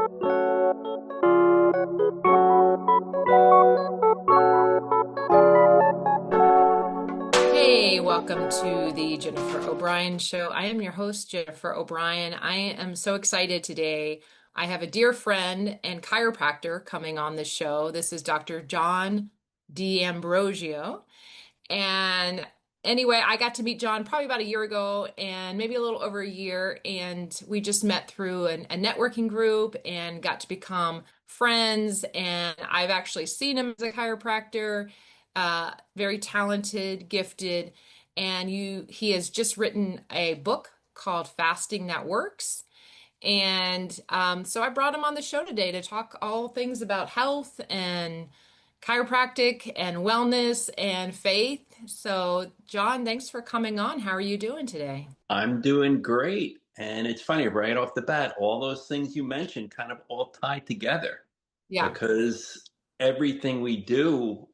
Hey, welcome to the Jennifer O'Brien Show. I am your host, Jennifer O'Brien. I am so excited today. I have a dear friend and chiropractor coming on the show. This is Dr. John D'Ambrosio. And anyway, I got to meet John probably about a year ago and maybe a little over a year. And we just met through a networking group and got to become friends. And I've actually seen him as a chiropractor, very talented, gifted. And he has just written a book called Fasting That Works. And so I brought him on the show today to talk all things about health and chiropractic and wellness and faith. So, John, thanks for coming on. How are you doing today? I'm doing great. And it's funny, right off the bat, all those things you mentioned kind of all tie together Yeah, because everything we do,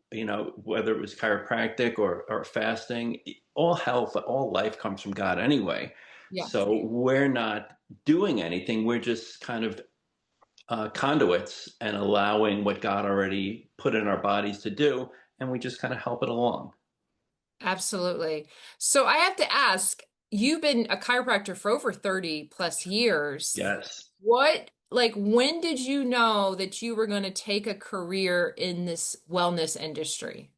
whether it was chiropractic or fasting, all health, all life comes from God anyway. yeah. So we're not doing anything. We're just kind of conduits and allowing what God already put in our bodies to do. And we just kind of help it along. Absolutely. So I have to ask, you've been a chiropractor for over 30 plus years. Yes. When did you know that you were going to take a career in this wellness industry?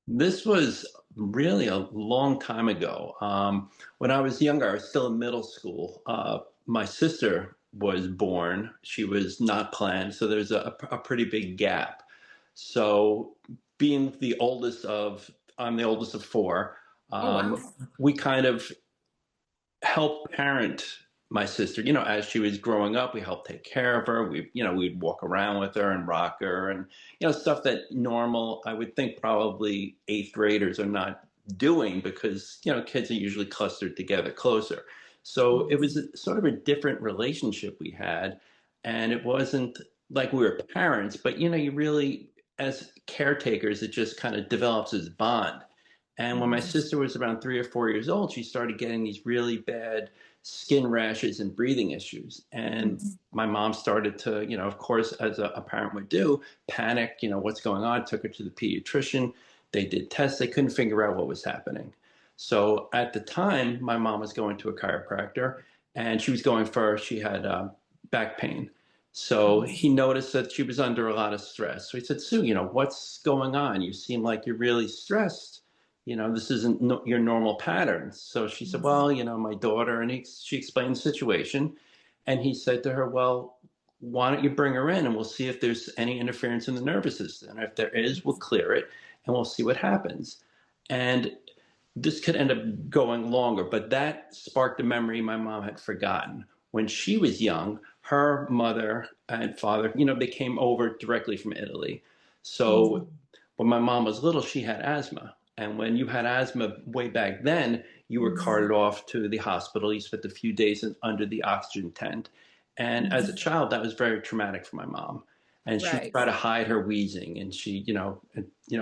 This was really a long time ago. When I was younger, I was still in middle school. My sister was born. She was not planned, so there's a pretty big gap. So, being I'm the oldest of four. Oh, wow. We kind of helped parent my sister. As she was growing up, we helped take care of her. We'd walk around with her and rock her, and stuff that normal, I would think probably eighth graders are not doing because kids are usually clustered together closer. So it was sort of a different relationship we had, and it wasn't like we were parents, but you really, as caretakers, it just kind of develops this bond. And when my Mhm. sister was around 3 or 4 years old, she started getting these really bad skin rashes and breathing issues. And Mhm. my mom started to, of course, as a parent would do, panic, what's going on, took her to the pediatrician. They did tests, they couldn't figure out what was happening. So at the time, my mom was going to a chiropractor and she had back pain. So Mhm. he noticed that she was under a lot of stress. So he said, Sue, what's going on? You seem like you're really stressed. This isn't your normal patterns. So she said, Mhm. well, my daughter, and she explained the situation. And he said to her, well, why don't you bring her in and we'll see if there's any interference in the nervous system. And if there is, we'll clear it and we'll see what happens. And this could end up going longer, but that sparked a memory my mom had forgotten. When she was young, her mother and father, they came over directly from Italy. So Mhm. when my mom was little, she had asthma. And when you had asthma way back then, you were Mhm. carted off to the hospital. You spent a few days under the oxygen tent. And as a Mhm. child, that was very traumatic for my mom. And she would Right. try to hide her wheezing. And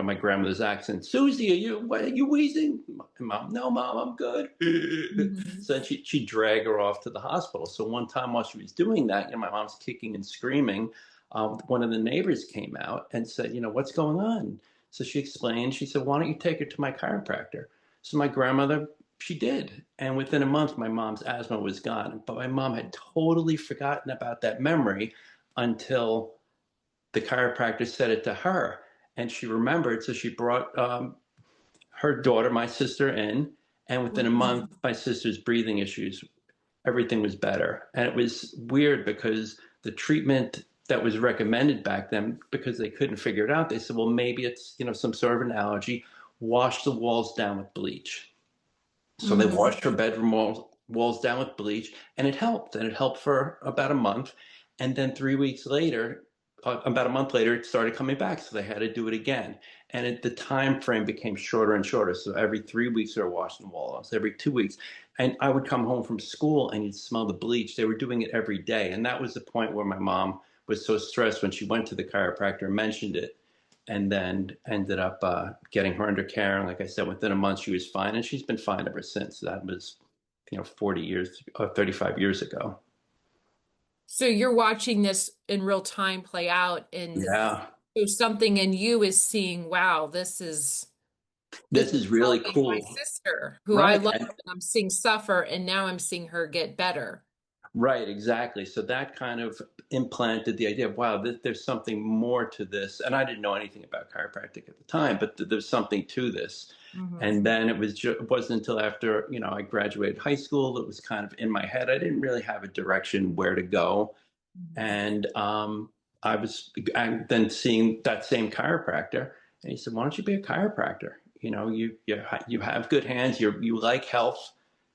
my grandmother's accent, Susie, are you wheezing? And mom, no, mom, I'm good. Mhm. So then she'd drag her off to the hospital. So one time while she was doing that, my mom's kicking and screaming. One of the neighbors came out and said, what's going on? So she explained, she said, why don't you take her to my chiropractor? So my grandmother, she did. And within a month, my mom's asthma was gone. But my mom had totally forgotten about that memory until the chiropractor said it to her. And she remembered. So she brought her daughter, my sister, in. And within a month, Mhm. my sister's breathing issues, everything was better. And it was weird because the treatment that was recommended back then, because they couldn't figure it out, they said, well, maybe it's, some sort of an allergy. Wash the walls down with bleach. So they Mhm. washed her bedroom walls down with bleach, and it helped. And it helped for about a month. And then 3 weeks later, about a month later, it started coming back. So they had to do it again. And the time frame became shorter and shorter. So every 3 weeks they were washing the walls, every 2 weeks. And I would come home from school and you'd smell the bleach. They were doing it every day. And that was the point where my mom was so stressed when she went to the chiropractor and mentioned it, and then ended up getting her under care. And like I said, within a month she was fine, and she's been fine ever since. That was, 40 years or 35 years ago. So you're watching this in real time play out, and Yeah. so something in you is seeing, wow, this This is is really helping my cool. sister who I Right. love and I'm seeing suffer, and now I'm seeing her get better. Right, exactly. So that kind of implanted the idea of, wow, there's something more to this. And I didn't know anything about chiropractic at the time, but there's something to this. Hmm. And then it wasn't until after, I graduated high school, it was kind of in my head. I didn't really have a direction where to go. Hmm. And I then seeing that same chiropractor, and he said, why don't you be a chiropractor? You have good hands, you like health.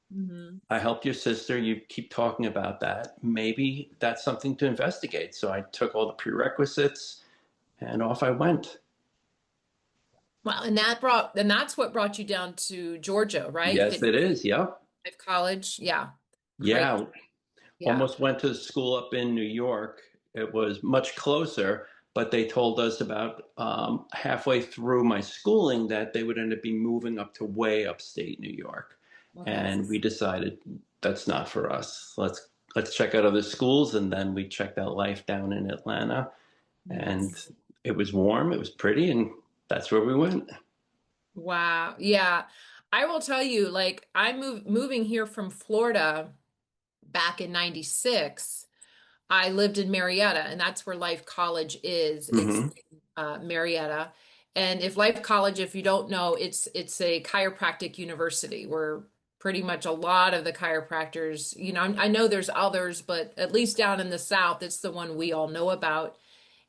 Hmm. I helped your sister. You keep talking about that. Maybe that's something to investigate. So I took all the prerequisites and off I went. Well, and that's what brought you down to Georgia, right? Yes, it is. Yep. At college. Yeah. Crazy. Yeah. Yeah. Almost went to school up in New York. It was much closer, but they told us about halfway through my schooling that they would end up being moving up to way upstate New York. Okay. And we decided that's not for us. Let's check out other schools. And then we checked out life down in Atlanta. And Yes. it was warm, it was pretty, and that's where we went. Wow. Yeah. I will tell you, like, moving here from Florida back in 96. I lived in Marietta, and that's where Life College is. It's Hmm. Marietta. And if Life College, if you don't know, it's a chiropractic university where pretty much a lot of the chiropractors, I know there's others, but at least down in the South, it's the one we all know about.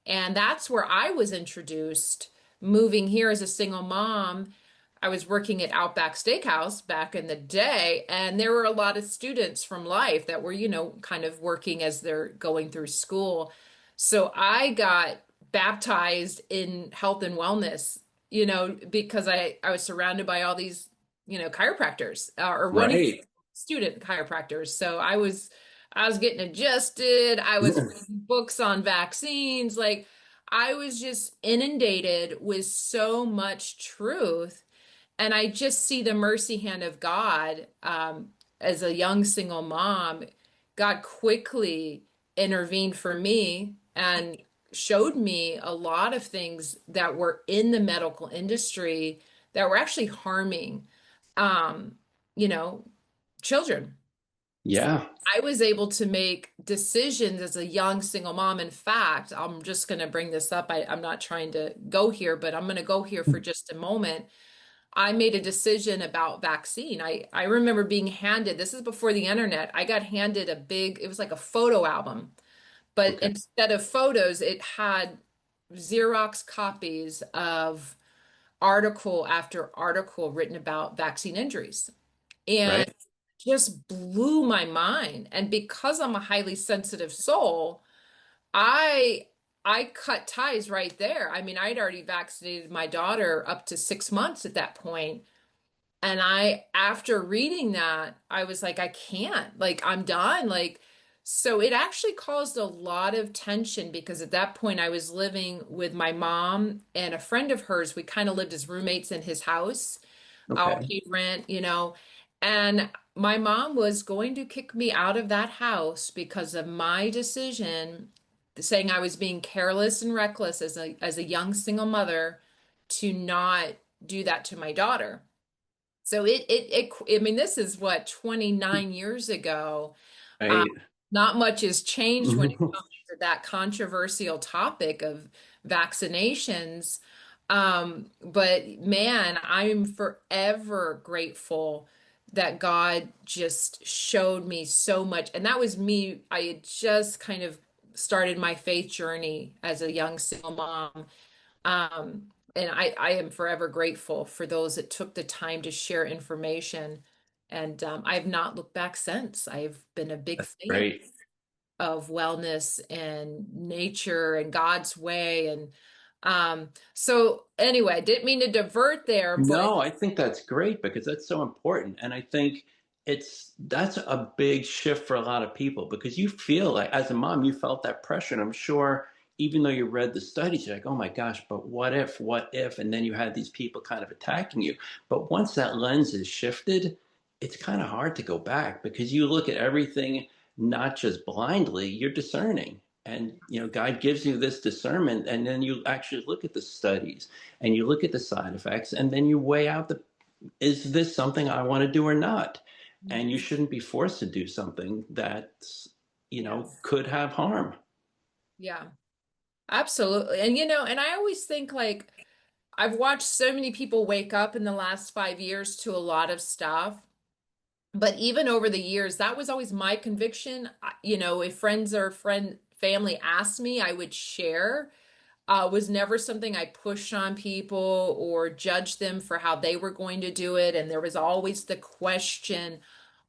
And that's where I was introduced, moving here as a single mom. I was working at Outback Steakhouse back in the day, and there were a lot of students from Life that were, kind of working as they're going through school. So I got baptized in health and wellness, because I was surrounded by all these, chiropractors, or wanting Right. student chiropractors. So I was getting adjusted. I was reading books on vaccines. Like, I was just inundated with so much truth. And I just see the mercy hand of God, as a young single mom. God quickly intervened for me and showed me a lot of things that were in the medical industry that were actually harming, um, you know, children. Yeah. I was able to make decisions as a young single mom. In fact, I'm just going to bring this up. I'm not trying to go here, but I'm going to go here for just a moment. I made a decision about vaccine. I remember being handed, this is before the internet, I got handed it was like a photo album, but Okay. instead of photos, it had Xerox copies of article after article written about vaccine injuries. And Right. just blew my mind. And because I'm a highly sensitive soul, I I cut ties right there. I mean, I'd already vaccinated my daughter up to 6 months at that point. And after reading that, I was like, I can't, like, I'm done. Like, so it actually caused a lot of tension because at that point I was living with my mom and a friend of hers. We kind of lived as roommates in his house, all Okay. paid rent, and my mom was going to kick me out of that house because of my decision, saying I was being careless and reckless as a young single mother to not do that to my daughter. So I mean, this is what, 29 years ago. Um, Right. Not much has changed when it comes to that controversial topic of vaccinations. But man, I'm forever grateful that God just showed me so much. And that was me. I had just kind of started my faith journey as a young single mom. And I am forever grateful for those that took the time to share information. And I've not looked back since. I've been a big That's fan great. of wellness and nature and God's way. And so anyway, I didn't mean to divert there, but No, I think that's great because that's so important. And I think that's a big shift for a lot of people because you feel like, as a mom, you felt that pressure. And I'm sure even though you read the studies, you're like, oh my gosh, but what if, what if? And then you had these people kind of attacking you. But once that lens is shifted, it's kind of hard to go back because you look at everything not just blindly, you're discerning. And God gives you this discernment, and then you actually look at the studies and you look at the side effects, and then you weigh out the is this something I want to do or not? And you Yes. shouldn't be forced to do something that Yes. could have harm. Yeah, absolutely. And and I always think like I've watched so many people wake up in the last 5 years to a lot of stuff. But even over the years, that was always my conviction. If friends or family asked me, I would share. Was never something I pushed on people or judged them for how they were going to do it. And there was always the question,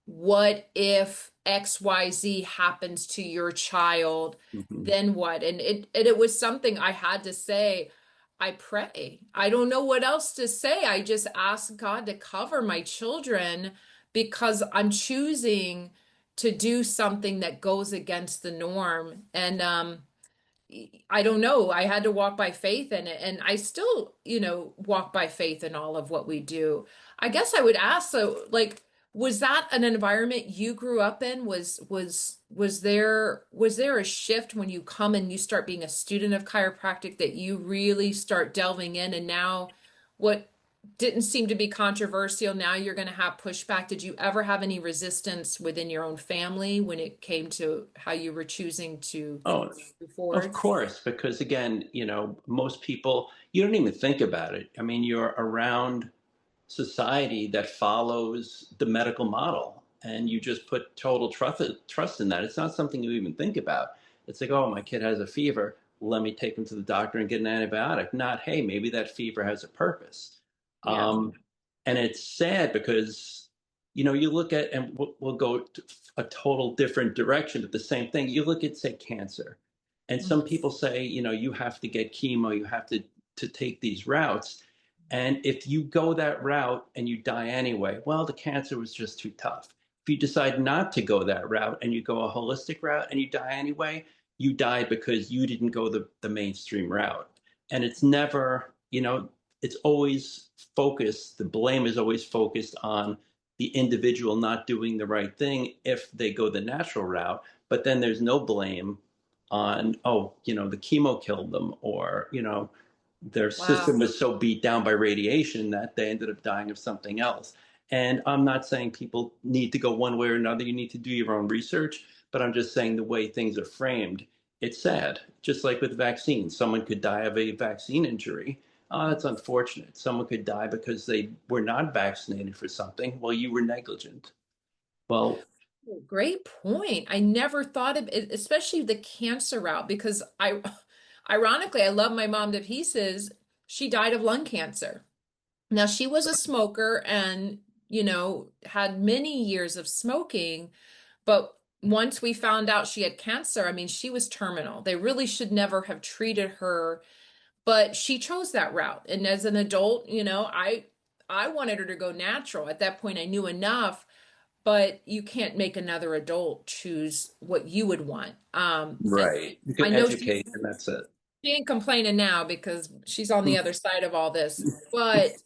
what if XYZ happens to your child? Hmm. Then what? And it was something I had to say. I pray. I don't know what else to say. I just ask God to cover my children because I'm choosing to do something that goes against the norm. And I don't know. I had to walk by faith in it, and I still, walk by faith in all of what we do. I guess I would ask, so like, was that an environment you grew up in? Was there a shift when you come and you start being a student of chiropractic that you really start delving in, and now what didn't seem to be controversial, now you're going to have pushback? Did you ever have any resistance within your own family when it came to how you were choosing to Oh, move of forward? course, because again, most people, you don't even think about it. I mean, you're around society that follows the medical model, and you just put total trust in that. It's not something you even think about. It's like, oh, my kid has a fever, let me take him to the doctor and get an antibiotic. Not, hey, maybe that fever has a purpose. Yeah. um, and it's sad because you look at, and we'll go to a total different direction, but the same thing. You look at, say, cancer, and some Mhm. people say, you have to get chemo, you have to take these routes, and if you go that route and you die anyway, well, the cancer was just too tough. If you decide not to go that route and you go a holistic route and you die anyway, you die because you didn't go the mainstream route. And it's never, it's always focused, the blame is always focused on the individual not doing the right thing if they go the natural route. But then there's no blame on, oh, the chemo killed them, or, their Wow. system was so beat down by radiation that they ended up dying of something else. And I'm not saying people need to go one way or another. You need to do your own research, but I'm just saying the way things are framed, it's sad. Just like with vaccines, someone could die of a vaccine injury. That's unfortunate. Someone could die because they were not vaccinated for something. Well, you were negligent. Well, Great point. I never thought of it, especially the cancer route, because ironically, I love my mom to pieces. She died of lung cancer. Now, she was a smoker and, had many years of smoking, but once we found out she had cancer, I mean, she was terminal. They really should never have treated her, but she chose that route. And as an adult, I wanted her to go natural. At that point, I knew enough, but you can't make another adult choose what you would want. And right. You I can know she, educate, and that's it. she ain't complaining now because she's on the other side of all this, but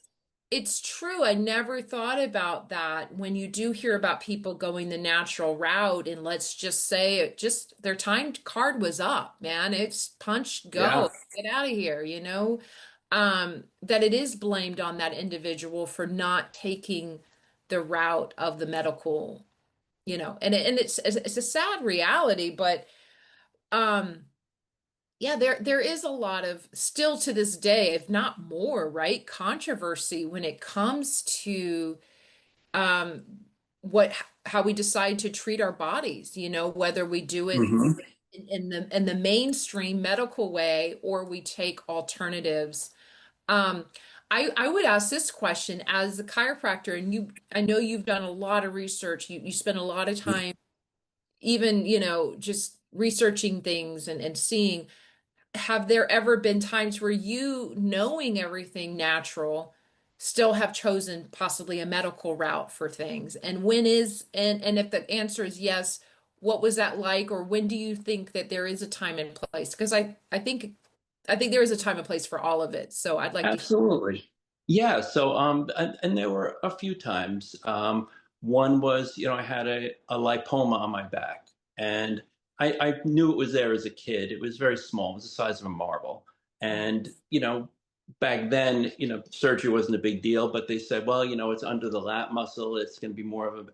it's true. I never thought about that when you do hear about people going the natural route, and let's just say it just their time card was up, man. It's punch, Yeah, go, get out of here, that it is blamed on that individual for not taking the route of the medical, and it's a sad reality, but um yeah, there is a lot of, still to this day, if not more, right, controversy when it comes to um what how we decide to treat our bodies, whether we do it hmm, in the mainstream medical way or we take alternatives. Um, I would ask this question as a chiropractor, and I know you've done a lot of research. You spend a lot of time even, just researching things and seeing. Have there ever been times where you, knowing everything natural, still have chosen possibly a medical route for things? And and if the answer is yes, what was that like? Or when do you think that there is a time and place? Because I think there is a time and place for all of it. So I'd like to hear. absolutely. Yeah. So, and there were a few times. One was, I had a lipoma on my back, And I knew it was there as a kid. It was very small. It was the size of a marble. And, Yes. back then, surgery wasn't a big deal, but they said, well, it's under the lat muscle. It's going to be more of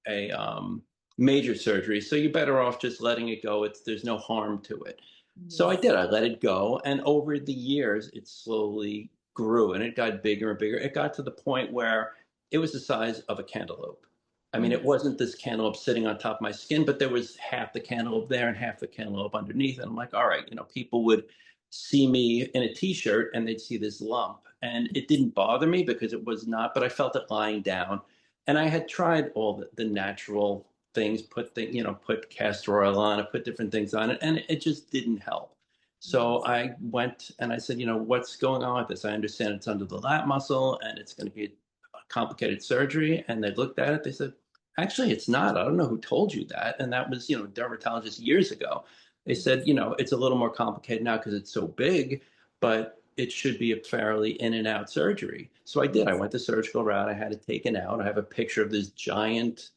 a major surgery. So you're better off just letting it go. There's no harm to it. So I Mhm. did. I let it go. And over the years, it slowly grew and it got bigger and bigger. It got to the point where it was the size of a cantaloupe. I mean, it Mhm. wasn't this cantaloupe sitting on top of my skin, but there was half the cantaloupe there and half the cantaloupe underneath. And I'm like, all right, people would see me in a t-shirt and they'd see this lump. And it didn't bother me because it was not, but I felt it lying down. And I had tried all the natural things, put castor oil on it, put different things on it, and it just didn't help. So Yes. I went and I said, what's going on with this? I understand it's under the lat muscle and it's going to be a complicated surgery. And they looked at it, they said, actually, it's not. I don't know who told you that. And that was, dermatologist years ago. They said, it's a little more complicated now because it's so big, but it should be a fairly in and out surgery. So I did. I Yes. went the surgical route. I had it taken out. I have a picture of this giant,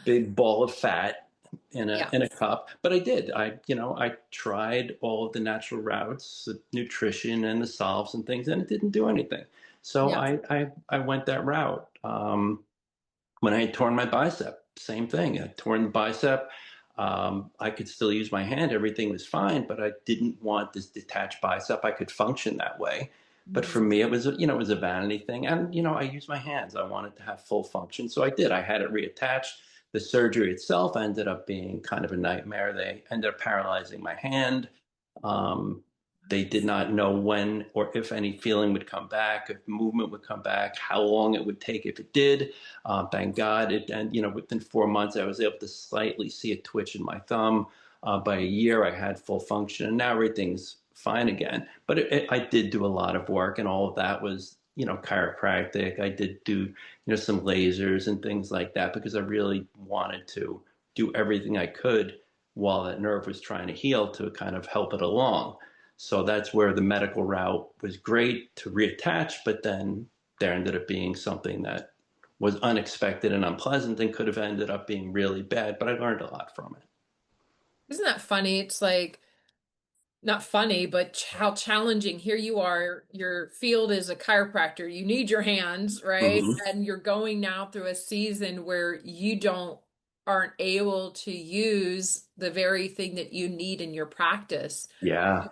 big ball of fat in a Yeah. in a cup. But I did. I tried all of the natural routes, the nutrition and the salves and things, and it didn't do anything. So Yeah. I went that route. When I had torn my bicep, same thing. I torn the bicep. I could still use my hand. Everything was fine, but I didn't want this detached bicep. I could function that way. But for Mhm. me, it was a vanity thing. And, I use my hands. I wanted to have full function. So I did. I had it reattached. The surgery itself ended up being kind of a nightmare. They ended up paralyzing my hand. Um, they did not know when or if any feeling would come back, if movement would come back, how long it would take if it did. Thank God. And, within 4 months, I was able to slightly see a twitch in my thumb. By a year, I had full function, and now everything's fine again. But I did do a lot of work, and all of that was, chiropractic. I did do, some lasers and things like that because I really wanted to do everything I could while that nerve was trying to heal to kind of help it along. So that's where the medical route was great to reattach, but then there ended up being something that was unexpected and unpleasant and could have ended up being really bad, but I learned a lot from it. Isn't that funny? It's like not funny, but how challenging. Here you are, your field is a chiropractor. You need your hands, right? Hmm. And you're going now through a season where you don't aren't able to use the very thing that you need in your practice. Yeah.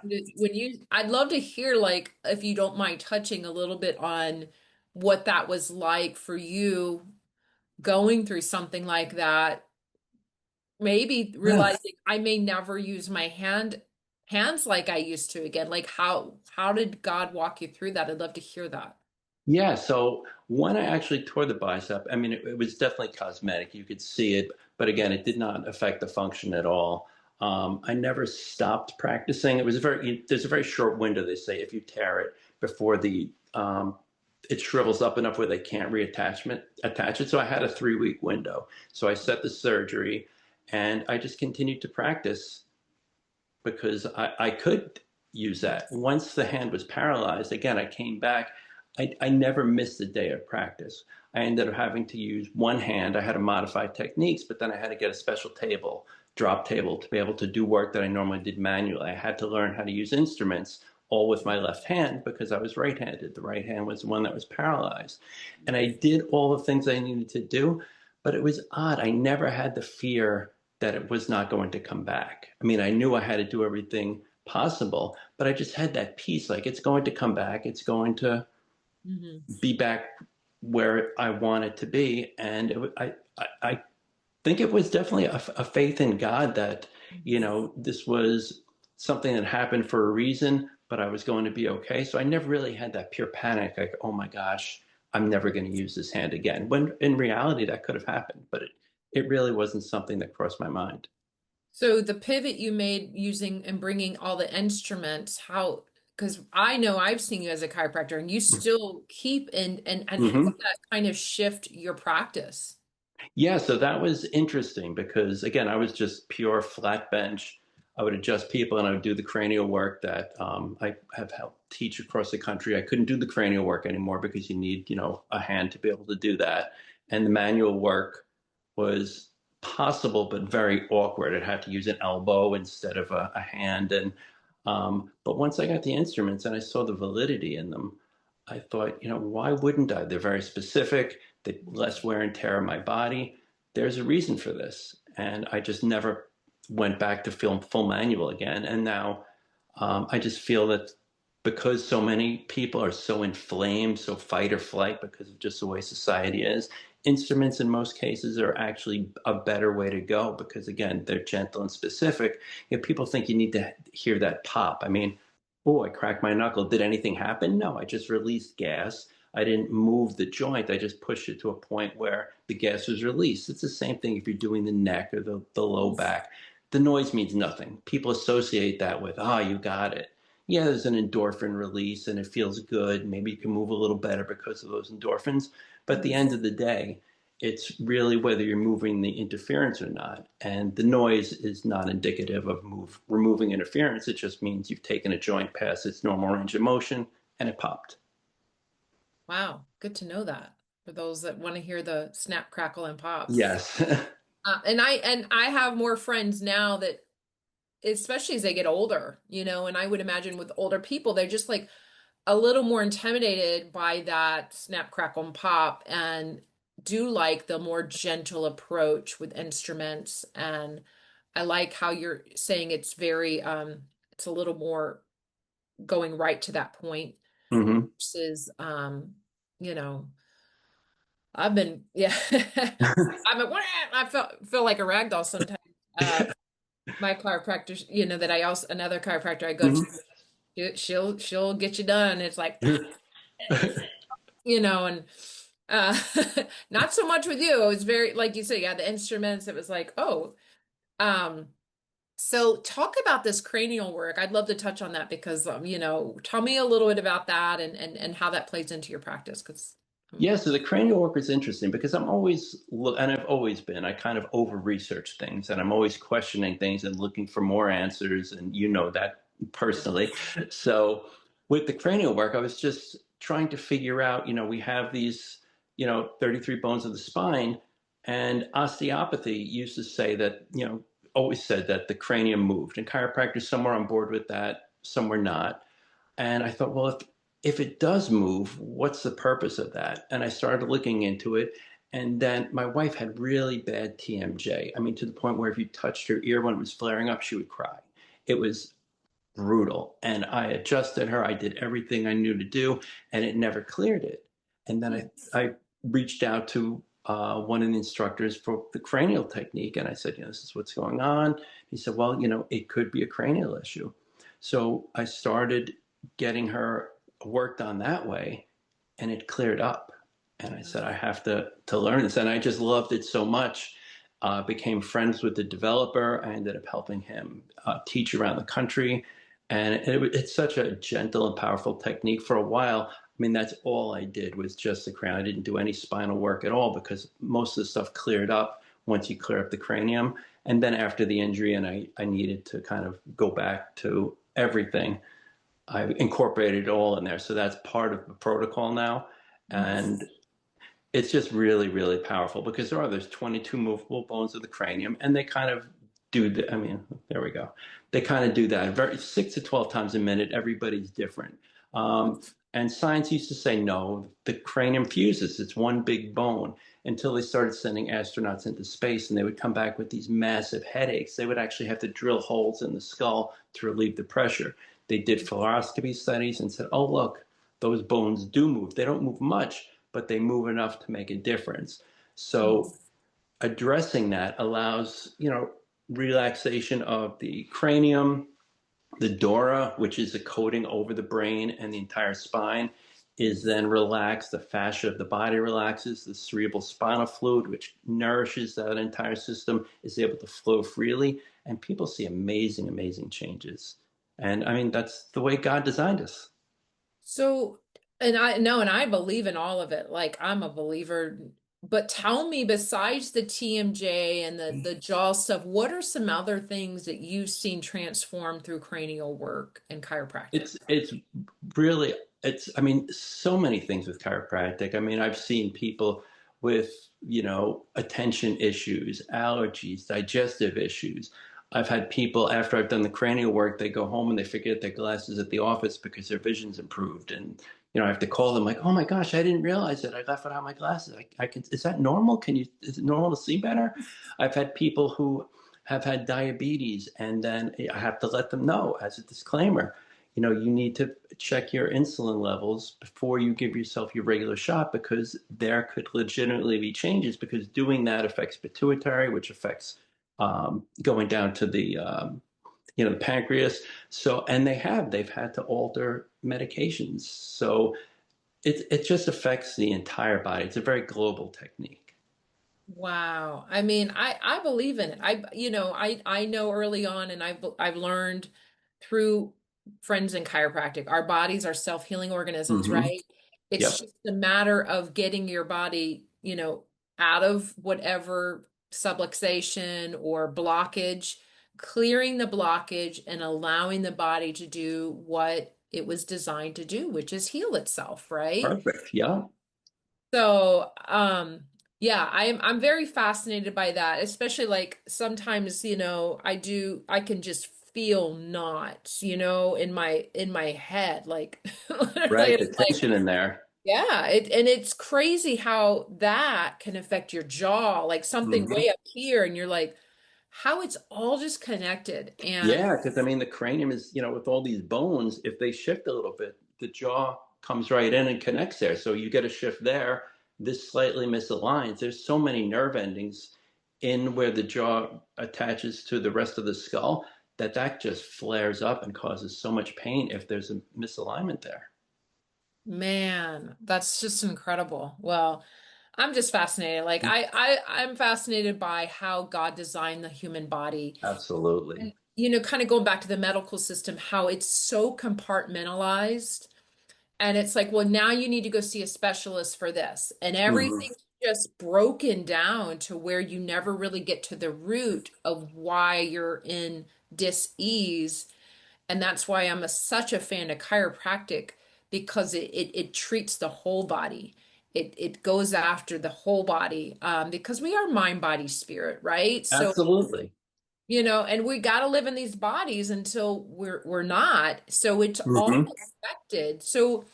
I'd love to hear, like, if you don't mind touching a little bit on what that was like for you going through something like that, maybe Yeah. realizing I may never use my hands like I used to again. Like how did God walk you through that? I'd love to hear that. Yeah. So when I actually tore the bicep, I mean, it was definitely cosmetic. You could see it, but again, it did not affect the function at all. I never stopped practicing. There's a very short window, they say, if you tear it before it shrivels up enough where they can't attach it. So I had a 3 week window. So I set the surgery and I just continued to practice because I could use that. Yes. Once the hand was paralyzed, again, I came back. I never missed a day of practice. I ended up having to use one hand. I had to modify techniques, but then I had to get a special table, drop table, to be able to do work that I normally did manually. I had to learn how to use instruments all with my left hand because I was right-handed. The right hand was the one that was paralyzed. And I did all the things I needed to do, but it was odd. I never had the fear that it was not going to come back. I mean, I knew I had to do everything possible, but I just had that peace like it's going to come back. It's going to Hmm. be back where I want it to be. And I think it was definitely a faith in God that, this was something that happened for a reason, but I was going to be okay. So I never really had that pure panic, like, oh my gosh, I'm never going to use this hand again. When in reality, that could have happened, but it really wasn't something that crossed my mind. So the pivot you made using and bringing all the instruments, how, because I know I've seen you as a chiropractor and you still keep and how Mm-hmm. did that kind of shift your practice? Yeah, so that was interesting because again, I was just pure flat bench. I would adjust people and I would do the cranial work that I have helped teach across the country. I couldn't do the cranial work anymore because you need, a hand to be able to do that. And the manual work was possible, but very awkward. I'd have to use an elbow instead of a hand. And but once I got the instruments and I saw the validity in them, I thought, why wouldn't I? They're very specific. They less wear and tear on my body. There's a reason for this, and I just never went back to film full manual again. And now I just feel that because so many people are so inflamed, so fight or flight because of just the way society is, instruments in most cases are actually a better way to go because, again, they're gentle and specific. People think you need to hear that pop. I mean, oh, I cracked my knuckle. Did anything happen? No, I just released gas. I didn't move the joint. I just pushed it to a point where the gas was released. It's the same thing if you're doing the neck or the low back. The noise means nothing. People associate that with, you got it. Yeah, there's an endorphin release and it feels good. Maybe you can move a little better because of those endorphins. But at the end of the day, it's really whether you're moving the interference or not. And the noise is not indicative of removing interference. It just means you've taken a joint past its normal range of motion and it popped. Wow, good to know that for those that want to hear the snap, crackle, and pops. Yes. And I have more friends now that, especially as they get older, and I would imagine with older people, they're just like a little more intimidated by that snap, crackle, and pop, and do like the more gentle approach with instruments. And I like how you're saying it's very, it's a little more going right to that point Hmm. versus, you know, I've been, yeah, I've been, I feel like a rag doll sometimes. Uh, my chiropractor, that I also, another chiropractor I go to, Hmm. she'll get you done. It's like, and uh not so much with you. It was very, like you said, yeah, the instruments, it was like, oh, um, so talk about this cranial work. I'd love to touch on that because, tell me a little bit about that and how that plays into your practice. Because, Yeah, so the cranial work is interesting because and I've always been, I kind of over research things and I'm always questioning things and looking for more answers. And you know that personally. So with the cranial work, I was just trying to figure out, we have these, 33 bones of the spine, and osteopathy used to say that, always said that the cranium moved, and chiropractors, some were on board with that, some were not. And I thought, well, if it does move, what's the purpose of that? And I started looking into it. And then my wife had really bad TMJ. I mean, to the point where if you touched her ear when it was flaring up, she would cry. It was brutal. And I adjusted her. I did everything I knew to do, and it never cleared it. And then I reached out to one of the instructors for the cranial technique. And I said, this is what's going on. He said, well, it could be a cranial issue. So I started getting her worked on that way, and it cleared up. And I said, I have to learn this. And I just loved it so much. Became friends with the developer. I ended up helping him teach around the country. And it's such a gentle and powerful technique. For a while, I mean, that's all I did was just the cranium. I didn't do any spinal work at all because most of the stuff cleared up once you clear up the cranium. And then after the injury, and I needed to kind of go back to everything, I incorporated it all in there. So that's part of the protocol now. And it's just really, really powerful because there's 22 movable bones of the cranium, and they kind of I mean, there we go. They kind of do that 6 to 12 times a minute. Everybody's different. And science used to say, no, the cranium fuses. It's one big bone, until they started sending astronauts into space, and they would come back with these massive headaches. They would actually have to drill holes in the skull to relieve the pressure. They did fluoroscopy studies and said, oh, look, those bones do move. They don't move much, but they move enough to make a difference. So addressing that allows, relaxation of the cranium, the dora, which is a coating over the brain and the entire spine, is then relaxed. The fascia of the body relaxes. The cerebral spinal fluid, which nourishes that entire system, is able to flow freely. And people see amazing, amazing changes. And I mean, that's the way God designed us. So, and I know, and I believe in all of it. Like I'm a believer, but tell me, besides the TMJ and the jaw stuff, what are some other things that you've seen transform through cranial work and chiropractic? It's really, I mean, so many things with chiropractic. I mean, I've seen people with, attention issues, allergies, digestive issues. I've had people, after I've done the cranial work, they go home and they forget their glasses at the office because their vision's improved. And, I have to call them like, oh my gosh, I didn't realize that I left without my glasses. I can, is that normal? Is it normal to see better? I've had people who have had diabetes, and then I have to let them know as a disclaimer, you need to check your insulin levels before you give yourself your regular shot, because there could legitimately be changes, because doing that affects pituitary, which affects going down to the pancreas. So, and they've had to alter medications. So it just affects the entire body. It's a very global technique. Wow. I mean, I believe in it. I know early on, and I've learned through friends in chiropractic, our bodies are self-healing organisms, Mm-hmm. right? It's Yep. just a matter of getting your body, out of whatever subluxation or blockage, clearing the blockage and allowing the body to do what it was designed to do, which is heal itself, right? Perfect. Yeah. So, yeah, I'm very fascinated by that, especially like sometimes, I can just feel knots, in my head, like literally Right. The it's like, tension in there. yeah, and it's crazy how that can affect your jaw, like something Mm-hmm. way up here, and you're like, how it's all just connected. And Yeah, because I mean, the cranium is, with all these bones, if they shift a little bit, the jaw comes right in and connects there. So you get a shift there, this slightly misaligns. There's so many nerve endings in where the jaw attaches to the rest of the skull that just flares up and causes so much pain if there's a misalignment there. man, that's just incredible. Well, I'm just fascinated. Like I'm fascinated by how God designed the human body. Absolutely. And kind of going back to the medical system, how it's so compartmentalized. And it's like, well, now you need to go see a specialist for this. And Hmm. everything's just broken down to where you never really get to the root of why you're in dis-ease. And that's why such a fan of chiropractic, because it treats the whole body. It goes after the whole body, because we are mind, body, spirit, right? So, Absolutely. and we got to live in these bodies until we're not. So it's all Hmm. affected. So,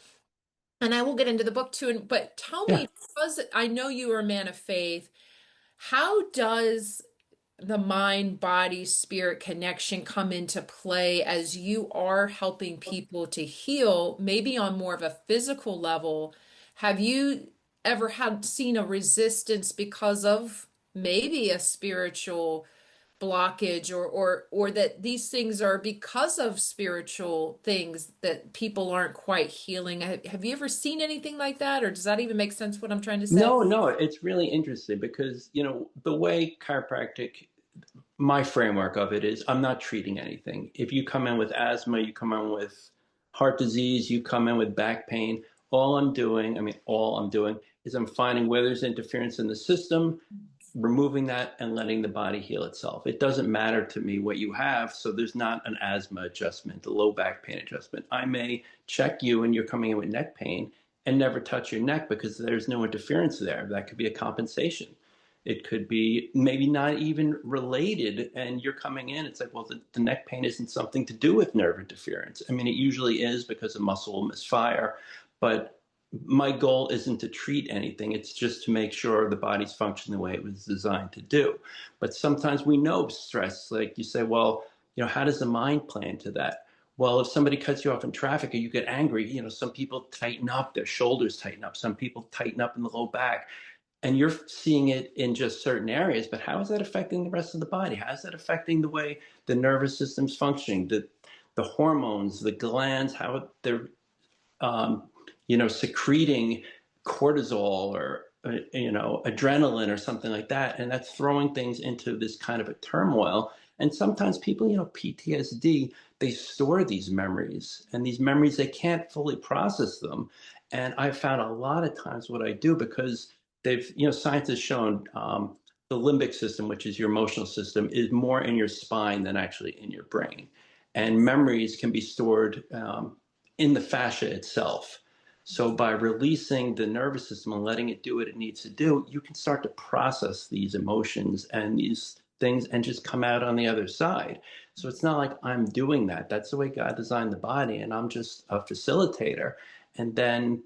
and I will get into the book too. But tell Yeah. me, because I know you are a man of faith, how does the mind, body, spirit connection come into play as you are helping people to heal, maybe on more of a physical level? Have you ever had seen a resistance because of maybe a spiritual blockage, or that these things are because of spiritual things that people aren't quite healing? Have you ever seen anything like that, or does that even make sense what I'm trying to say? No, no, it's really interesting because, the way chiropractic, my framework of it is I'm not treating anything. If you come in with asthma, you come in with heart disease, you come in with back pain, all I'm doing is I'm finding where there's interference in the system, removing that and letting the body heal itself. It doesn't matter to me what you have. So there's not an asthma adjustment, a low back pain adjustment. I may check you and you're coming in with neck pain and never touch your neck because there's no interference there. That could be a compensation. It could be maybe not even related, and you're coming in. It's like, well, the neck pain isn't something to do with nerve interference. I mean, it usually is because a muscle will misfire, but my goal isn't to treat anything. It's just to make sure the body's functioning the way it was designed to do. But sometimes we know stress, like you say, well, how does the mind play into that? Well, if somebody cuts you off in traffic or you get angry, some people tighten up, their shoulders tighten up, some people tighten up in the low back, and you're seeing it in just certain areas, but how is that affecting the rest of the body? How is that affecting the way the nervous system's functioning, the hormones, the glands, how they're secreting cortisol or adrenaline or something like that, and that's throwing things into this kind of a turmoil. And sometimes people, PTSD, they store these memories, and these memories they can't fully process them. And I've found a lot of times what I do, because science has shown the limbic system, which is your emotional system, is more in your spine than actually in your brain, and memories can be stored in the fascia itself. So by releasing the nervous system and letting it do what it needs to do, you can start to process these emotions and these things and just come out on the other side. So it's not like I'm doing that. That's the way God designed the body, and I'm just a facilitator. And then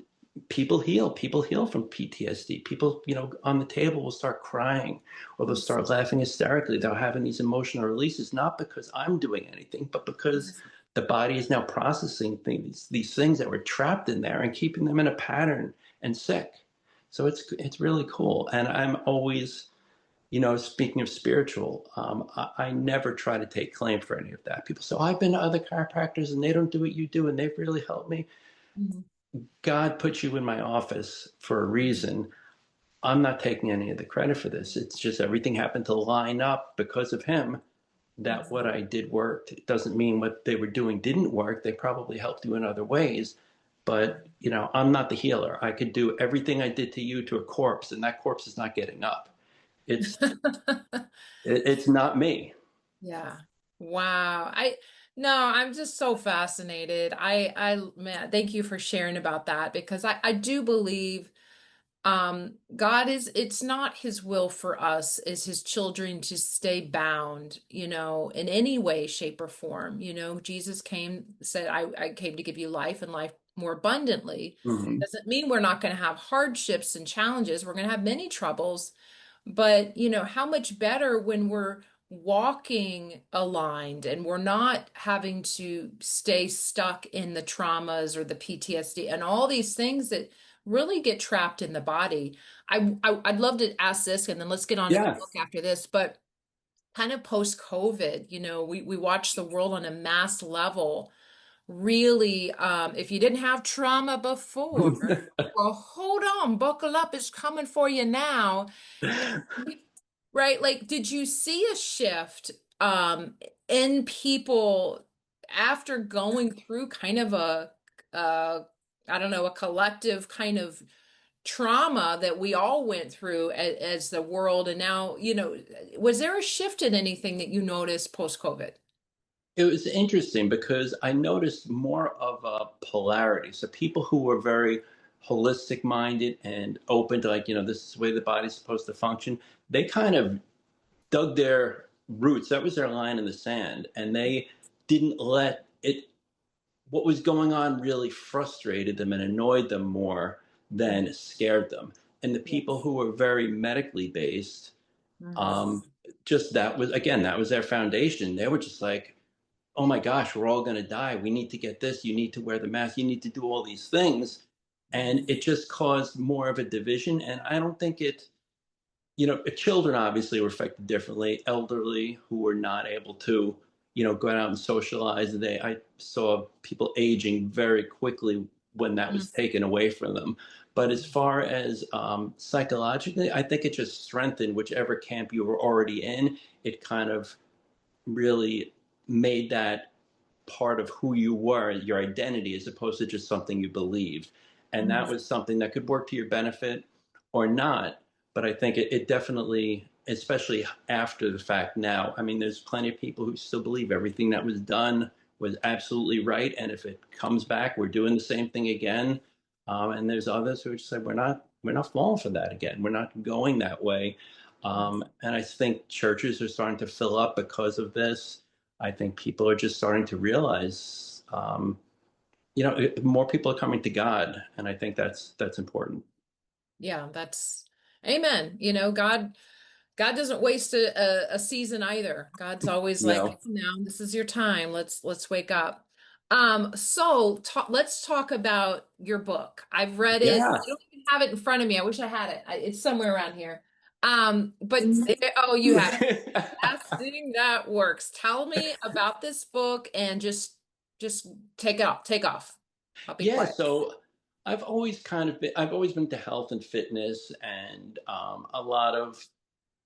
people heal from PTSD. People, on the table will start crying, or they'll Yes. start laughing hysterically. They're having these emotional releases, not because I'm doing anything, but because Yes. the body is now processing these things that were trapped in there and keeping them in a pattern and sick. So it's really cool. And I'm always, speaking of spiritual, I never try to take claim for any of that. People say, oh, I've been to other chiropractors and they don't do what you do and they've really helped me. Mhm. God put you in my office for a reason. I'm not taking any of the credit for this. It's just everything happened to line up because of him, that Mhm. what I did worked. It doesn't mean what they were doing didn't work. They probably helped you in other ways. But, I'm not the healer. I could do everything I did to you to a corpse, and that corpse is not getting up. It's it's not me. Yeah. Wow. No, I'm just so fascinated. Man, thank you for sharing about that because I do believe God is, it's not his will for us as his children to stay bound, in any way, shape, or form. Jesus said, I came to give you life and life more abundantly. Mm-hmm. Doesn't mean we're not going to have hardships and challenges. We're going to have many troubles, but how much better when we're walking aligned and we're not having to stay stuck in the traumas or the PTSD and all these things that really get trapped in the body. I'd love to ask this, and then let's get on to the Yeah. book after this. But kind of post COVID, we watch the world on a mass level. Really, if you didn't have trauma before, well, hold on, buckle up, it's coming for you now. Right? Like, did you see a shift in people after going through kind of uh, I don't know, a collective kind of trauma that we all went through as the world? And now, was there a shift in anything that you noticed post-COVID? It was interesting because I noticed more of a polarity. So people who were very holistic minded and open to, like, this is the way the body's supposed to function, they kind of dug their roots. That was their line in the sand. And they didn't let it, what was going on really frustrated them and annoyed them more than scared them. And the people Yes. who were very medically based, Mhm. um, just that was, again, that was their foundation. They were just like, oh my gosh, we're all going to die. We need to get this. You need to wear the mask. You need to do all these things. And it just caused more of a division. And I don't think children obviously were affected differently. Elderly who were not able to, go out and socialize. I saw people aging very quickly when that was taken away from them. But as far as psychologically, I think it just strengthened whichever camp you were already in. It kind of really made that part of who you were, your identity, as opposed to just something you believed. And that Mhm. was something that could work to your benefit or not. But I think it definitely, especially after the fact now, I mean, there's plenty of people who still believe everything that was done was absolutely right. And if it comes back, we're doing the same thing again. And there's others who just say, we're not falling for that again. We're not going that way. And I think churches are starting to fill up because of this. I think people are just starting to realize, more people are coming to God, and I think that's important. Yeah, that's amen. God doesn't waste a season either. God's always like, No. "Come now, this is your time. Let's wake up." Let's talk about your book. I've read it. Yeah. I don't even have it in front of me. I wish I had it. It's somewhere around here. Oh, you have it. Fasting that works. Tell me about this book and just take it off. Take off. I'll be Yeah. quiet. So I've always been to health and fitness, and a lot of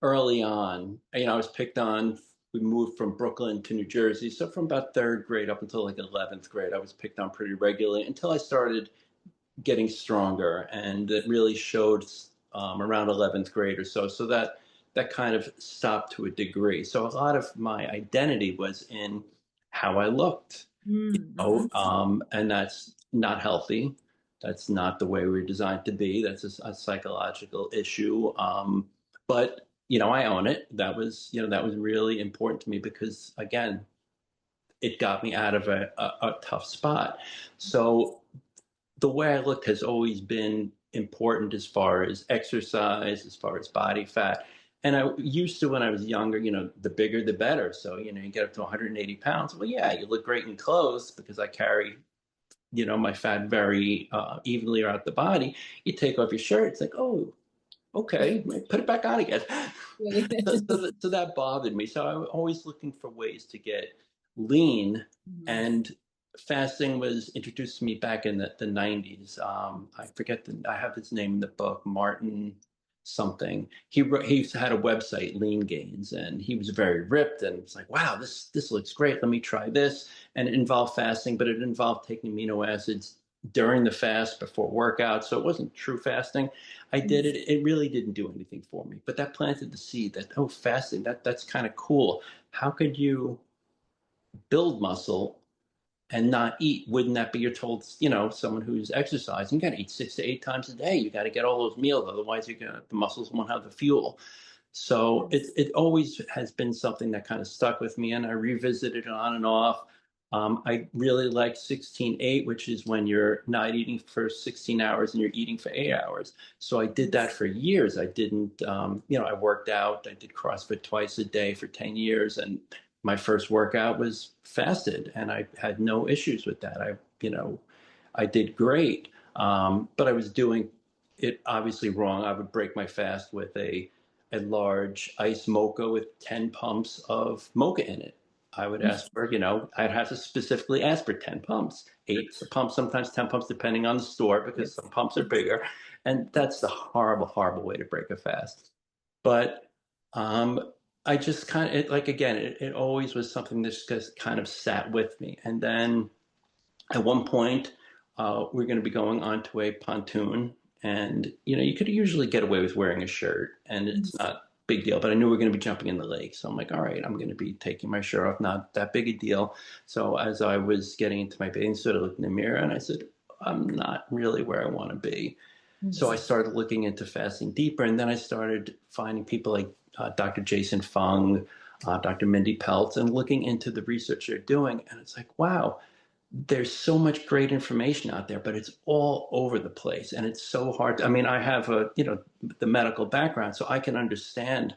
early on, I was picked on. We moved from Brooklyn to New Jersey, so from about third grade up until like 11th grade, I was picked on pretty regularly until I started getting stronger, and it really showed around 11th grade or so. So that kind of stopped to a degree. So a lot of my identity was in how I looked, Mm-hmm. and that's not healthy. That's not the way we're designed to be. That's a psychological issue. But I own it. That was really important to me because, again, it got me out of a tough spot. So the way I look has always been important as far as exercise, as far as body fat. And I used to, when I was younger, the bigger the better. So, you get up to 180 pounds. Well, yeah, you look great in clothes because I carry, my fat very evenly around the body. You take off your shirt, it's like, oh, okay, put it back on again. So that bothered me. So I was always looking for ways to get lean, Mhm. and fasting was introduced to me back in the 90s. I forget I have his name in the book, Martin something. He had a website, Lean Gains, and he was very ripped, and it's like, wow, this looks great. Let me try this. And it involved fasting, but it involved taking amino acids during the fast before workout. So it wasn't true fasting. I did it. It really didn't do anything for me, but that planted the seed that, oh, fasting, that's kind of cool. How could you build muscle and not eat? Wouldn't that be, you're told, someone who's exercising, you got to eat 6 to 8 times a day. You got to get all those meals. Otherwise, the muscles won't have the fuel. So it always has been something that kind of stuck with me, and I revisited it on and off. I really like 16/8, which is when you're not eating for 16 hours and you're eating for 8 hours. So I did that for years. I didn't, I worked out. I did CrossFit twice a day for 10 years. And my first workout was fasted, and I had no issues with that. I did great. But I was doing it obviously wrong. I would break my fast with a large ice mocha with 10 pumps of mocha in it. I would ask for, I'd have to specifically ask for 10 pumps, 8 pumps, sometimes 10 pumps, depending on the store, because Yes. some pumps are bigger. And that's the horrible, horrible way to break a fast. But I just kind of, like, again, it always was something that just kind of sat with me. And then at one point, we're going to be going onto a pontoon, and you could usually get away with wearing a shirt, and it's not a big deal. But I knew we are going to be jumping in the lake, so I'm like, all right, I'm going to be taking my shirt off, not that big a deal. So as I was getting into my bathing suit, I looked in the mirror and I said, I'm not really where I want to be. So I started looking into fasting deeper, and then I started finding people like Dr. Jason Fung, Dr. Mindy Peltz, and looking into the research they're doing. And it's like, wow, there's so much great information out there, but it's all over the place, and it's so hard. I mean, I have the medical background, so I can understand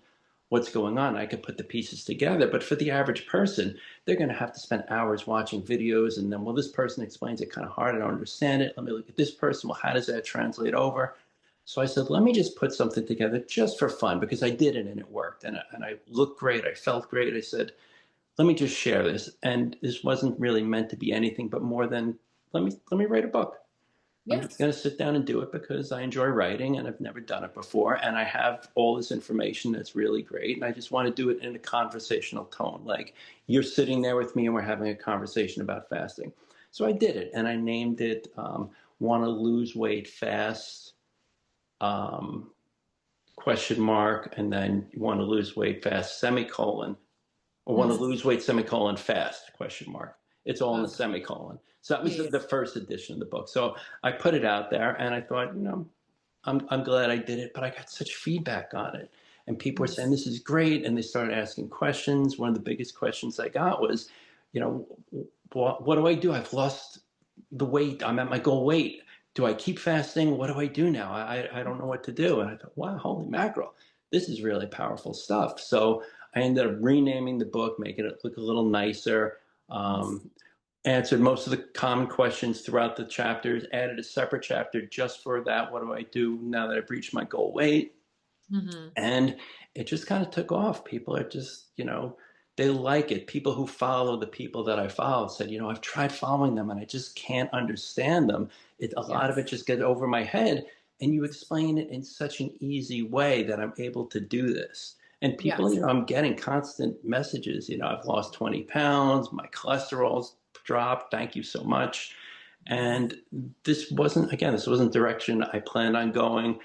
what's going on. I can put the pieces together, but for the average person, they're going to have to spend hours watching videos, and then, well, this person explains it kind of hard. I don't understand it. Let me look at this person. Well, how does that translate over? So I said, let me just put something together just for fun, because I did it and it worked, and I looked great. I felt great. I said, let me just share this. And this wasn't really meant to be anything but more than, let me write a book. I'm just Yes. going to sit down and do it because I enjoy writing and I've never done it before. And I have all this information that's really great. And I just want to do it in a conversational tone. Like, you're sitting there with me and we're having a conversation about fasting. So I did it, and I named it Want to Lose Weight Fast, um, question mark, and then Want to Lose Weight Fast, semicolon, or want to lose weight, semicolon, fast, question mark. It's all in the Okay. semicolon. So that was Yeah. the first edition of the book. So I put it out there, and I thought, I'm glad I did it, but I got such feedback on it. And people were saying, this is great. And they started asking questions. One of the biggest questions I got was, you know, what do I do? I've lost the weight. I'm at my goal weight. Do I keep fasting? What do I do now? I don't know what to do. And I thought, wow, holy mackerel, this is really powerful stuff. So I ended up renaming the book, making it look a little nicer. Um, Answered most of the common questions throughout the chapters, added a separate chapter just for that. What do I do now that I've reached my goal weight? Mm-hmm. And it just kind of took off. People are just, they like it. People who follow the people that I follow said, I've tried following them and I just can't understand them. A lot of it Yes. just gets over my head. And you explain it in such an easy way that I'm able to do this. And people, Yes. I'm getting constant messages, I've lost 20 pounds, my cholesterol's dropped. Thank you so much. And this wasn't direction I planned on going.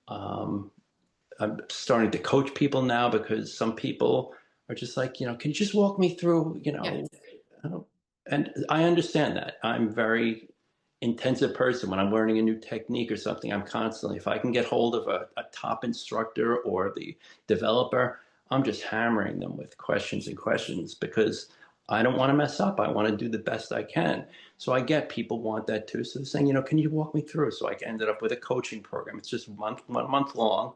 Um, I'm starting to coach people now because some people are just like, can you just walk me through, Yes. and I understand that. I'm very intensive person. When I'm learning a new technique or something, I'm constantly, if I can get hold of a top instructor or the developer, I'm just hammering them with questions and questions because I don't want to mess up. I want to do the best I can. So I get people want that too. So they're saying, can you walk me through? So I ended up with a coaching program. It's just 1 month long,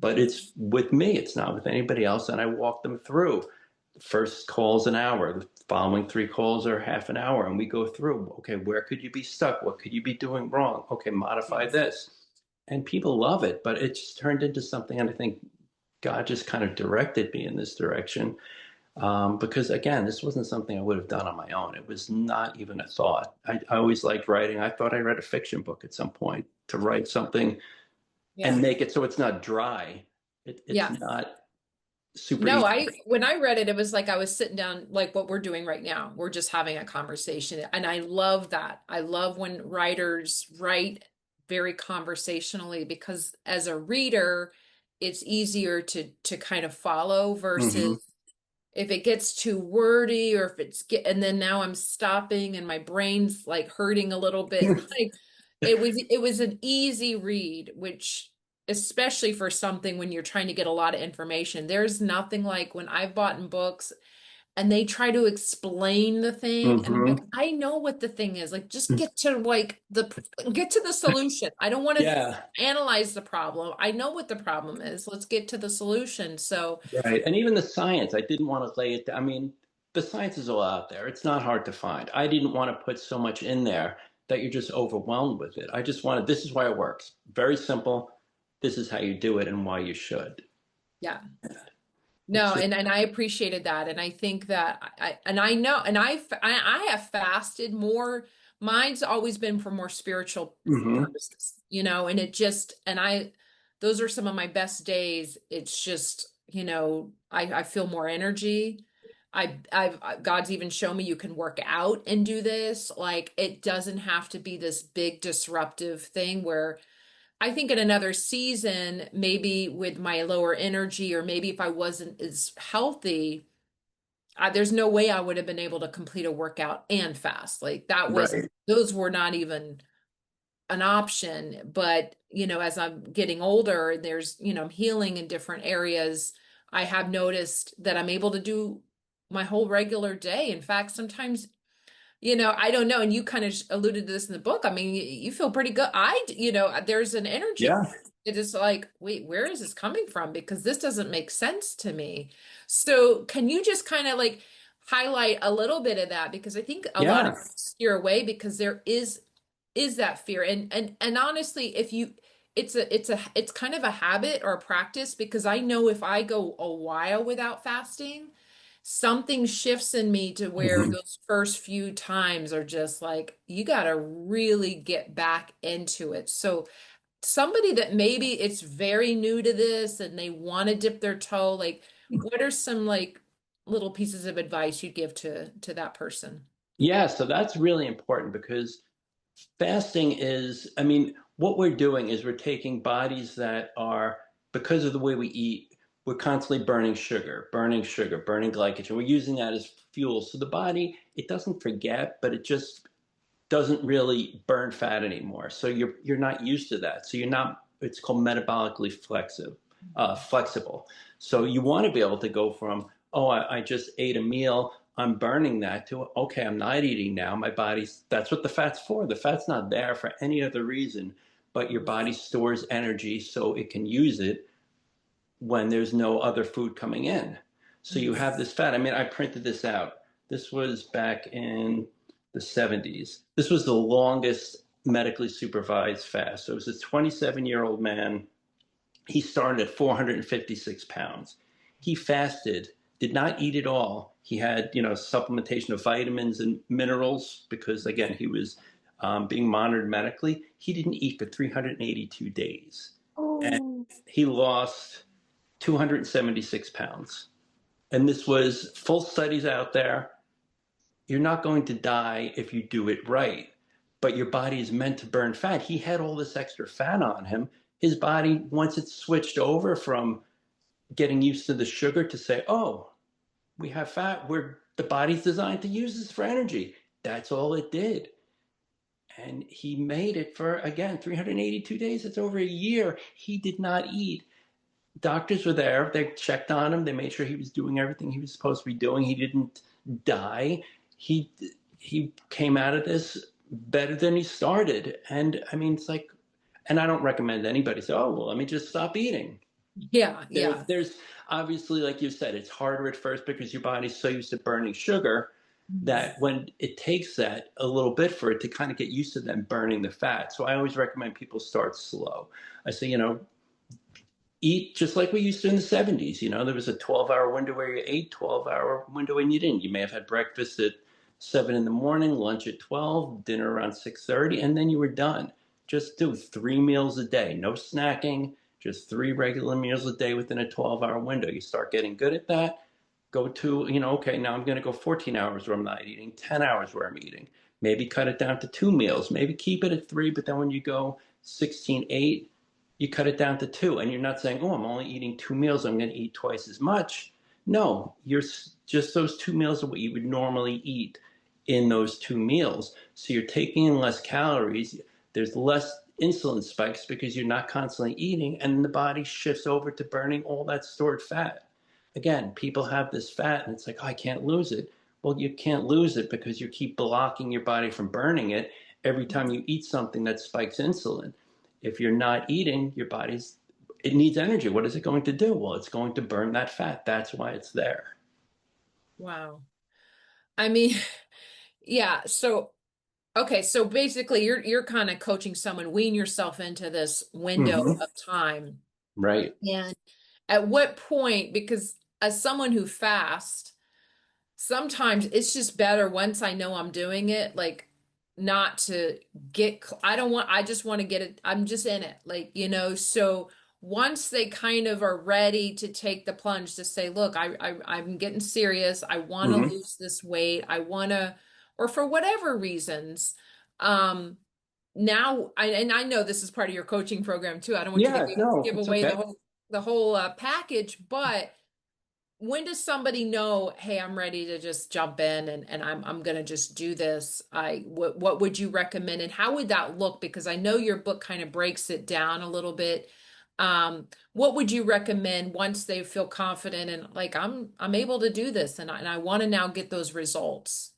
but it's with me. It's not with anybody else. And I walk them through. The first call's an hour. The following 3 calls are half an hour. And we go through, okay, where could you be stuck? What could you be doing wrong? Okay, modify Yes. this. And people love it, but it just turned into something. And I think God just kind of directed me in this direction. Because again, this wasn't something I would have done on my own. It was not even a thought. I always liked writing. I thought I read a fiction book at some point to write something and Yeah. make it so it's not dry. It's Yeah. not super No, easy. I when I read it, it was like I was sitting down, like what we're doing right now. We're just having a conversation. And I love that. I love when writers write very conversationally because as a reader, it's easier to kind of follow versus Hmm. if it gets too wordy or if and then now I'm stopping and my brain's like hurting a little bit. Like it was an easy read, which especially for something when you're trying to get a lot of information. There's nothing like when I've bought in books and they try to explain the thing and I'm like, Hmm. I know what the thing is. Like just get to like get to the solution. I don't want to Yeah, analyze the problem. I know what the problem is. Let's get to the solution. So right. And even the science, I didn't want to lay it down. I mean, the science is all out there. It's not hard to find. I didn't want to put so much in there that you're just overwhelmed with it. I just wanted, this is why it works. Very simple. This is how you do it and why you should. yeah. It's No, just, and I appreciated that, and I think that and I know, and I have fasted more. Mine's always been for more spiritual hmm. purposes, and it just and I those are some of my best days. It's just, I feel more energy. God's even shown me you can work out and do this. Like it doesn't have to be this big disruptive thing where I think in another season, maybe with my lower energy, or maybe if I wasn't as healthy, there's no way I would have been able to complete a workout and fast. Like Right. those were not even an option. But, as I'm getting older, I'm healing in different areas. I have noticed that I'm able to do my whole regular day. In fact, sometimes I don't know. And you kind of alluded to this in the book. I mean, you feel pretty good. There's an energy. Yeah. It is like, wait, where is this coming from? Because this doesn't make sense to me. So, can you just kind of like highlight a little bit of that? Because I think a lot of Yeah. people steer away because there is that fear. And honestly, if you it's kind of a habit or a practice because I know if I go a while without fasting, something shifts in me to where Hmm. those first few times are just like, you got to really get back into it. So, somebody that maybe it's very new to this and they want to dip their toe, like, what are some like little pieces of advice you'd give to that person? Yeah. So that's really important because fasting is, I mean, what we're doing is we're taking bodies that are, because of the way we eat, we're constantly burning sugar, burning glycogen. We're using that as fuel. So the body, it doesn't forget, but it just doesn't really burn fat anymore. So you're not used to that. So you're not, it's called metabolically flexible. So you want to be able to go from, oh, I just ate a meal, I'm burning that, to, okay, I'm not eating now. My body's, that's what the fat's for. The fat's not there for any other reason, but your body stores energy so it can use it when there's no other food coming in. So you have this fat. I mean, I printed this out. This was back in the 70s. This was the longest medically supervised fast. So it was a 27-year-old man. He started at 456 pounds. He fasted, did not eat at all. He had, supplementation of vitamins and minerals because, again, he was being monitored medically. He didn't eat for 382 days. And Oh, he lost 276 pounds. And this was full studies out there. You're not going to die if you do it right, but your body is meant to burn fat. He had all this extra fat on him. His body, once it switched over from getting used to the sugar to say, oh, we have fat, the body's designed to use this for energy. That's all it did. And he made it for, again, 382 days. It's over a year. He did not eat. Doctors were there. They checked on him. They made sure he was doing everything he was supposed to be doing. He didn't die. He he came out of this better than he started. And I mean, it's like, and I don't recommend anybody say, "Oh, well, let me just stop eating." Yeah, yeah. There's obviously, like you said, it's harder at first because your body's so used to burning sugar Mhm. that when it takes that a little bit for it to kind of get used to them burning the fat. So I always recommend people start slow. I say, eat just like we used to in the 70s. There was a 12-hour window where you ate, 12-hour window when you didn't. You may have had breakfast at 7 in the morning, lunch at 12, dinner around 6:30, and then you were done. Just do 3 meals a day, no snacking, just 3 regular meals a day within a 12-hour window. You start getting good at that. Go to, okay, now I'm going to go 14 hours where I'm not eating, 10 hours where I'm eating. Maybe cut it down to 2 meals. Maybe keep it at three, but then when you go 16/8, you cut it down to two, and you're not saying, "Oh, I'm only eating 2 meals, I'm going to eat twice as much." No, you're just those 2 meals of what you would normally eat in those 2 meals. So you're taking in less calories. There's less insulin spikes because you're not constantly eating, and the body shifts over to burning all that stored fat. Again, people have this fat, and it's like, oh, I can't lose it. Well, you can't lose it because you keep blocking your body from burning it every time you eat something that spikes insulin. If you're not eating, your body's it needs energy. What is it going to do? Well, it's going to burn that fat. That's why it's there. Wow. I mean, yeah, so okay, so basically you're kind of coaching someone, wean yourself into this window Hmm. of time. Right. And at what point, because as someone who fasts, sometimes it's just better once I know I'm doing it, like not to I don't want, I just want to get it, I'm just in it, like, so once they kind of are ready to take the plunge to say, look, I'm getting serious. I want to Hmm. lose this weight. I want to, or for whatever reasons, um, now and I know this is part of your coaching program too. I don't want you to Yeah. No, give it's away okay. the whole package, but when does somebody know, hey, I'm ready to just jump in and I'm gonna just do this? What would you recommend and how would that look? Because I know your book kind of breaks it down a little bit. What would you recommend once they feel confident and like I'm able to do this and I want to now get those results?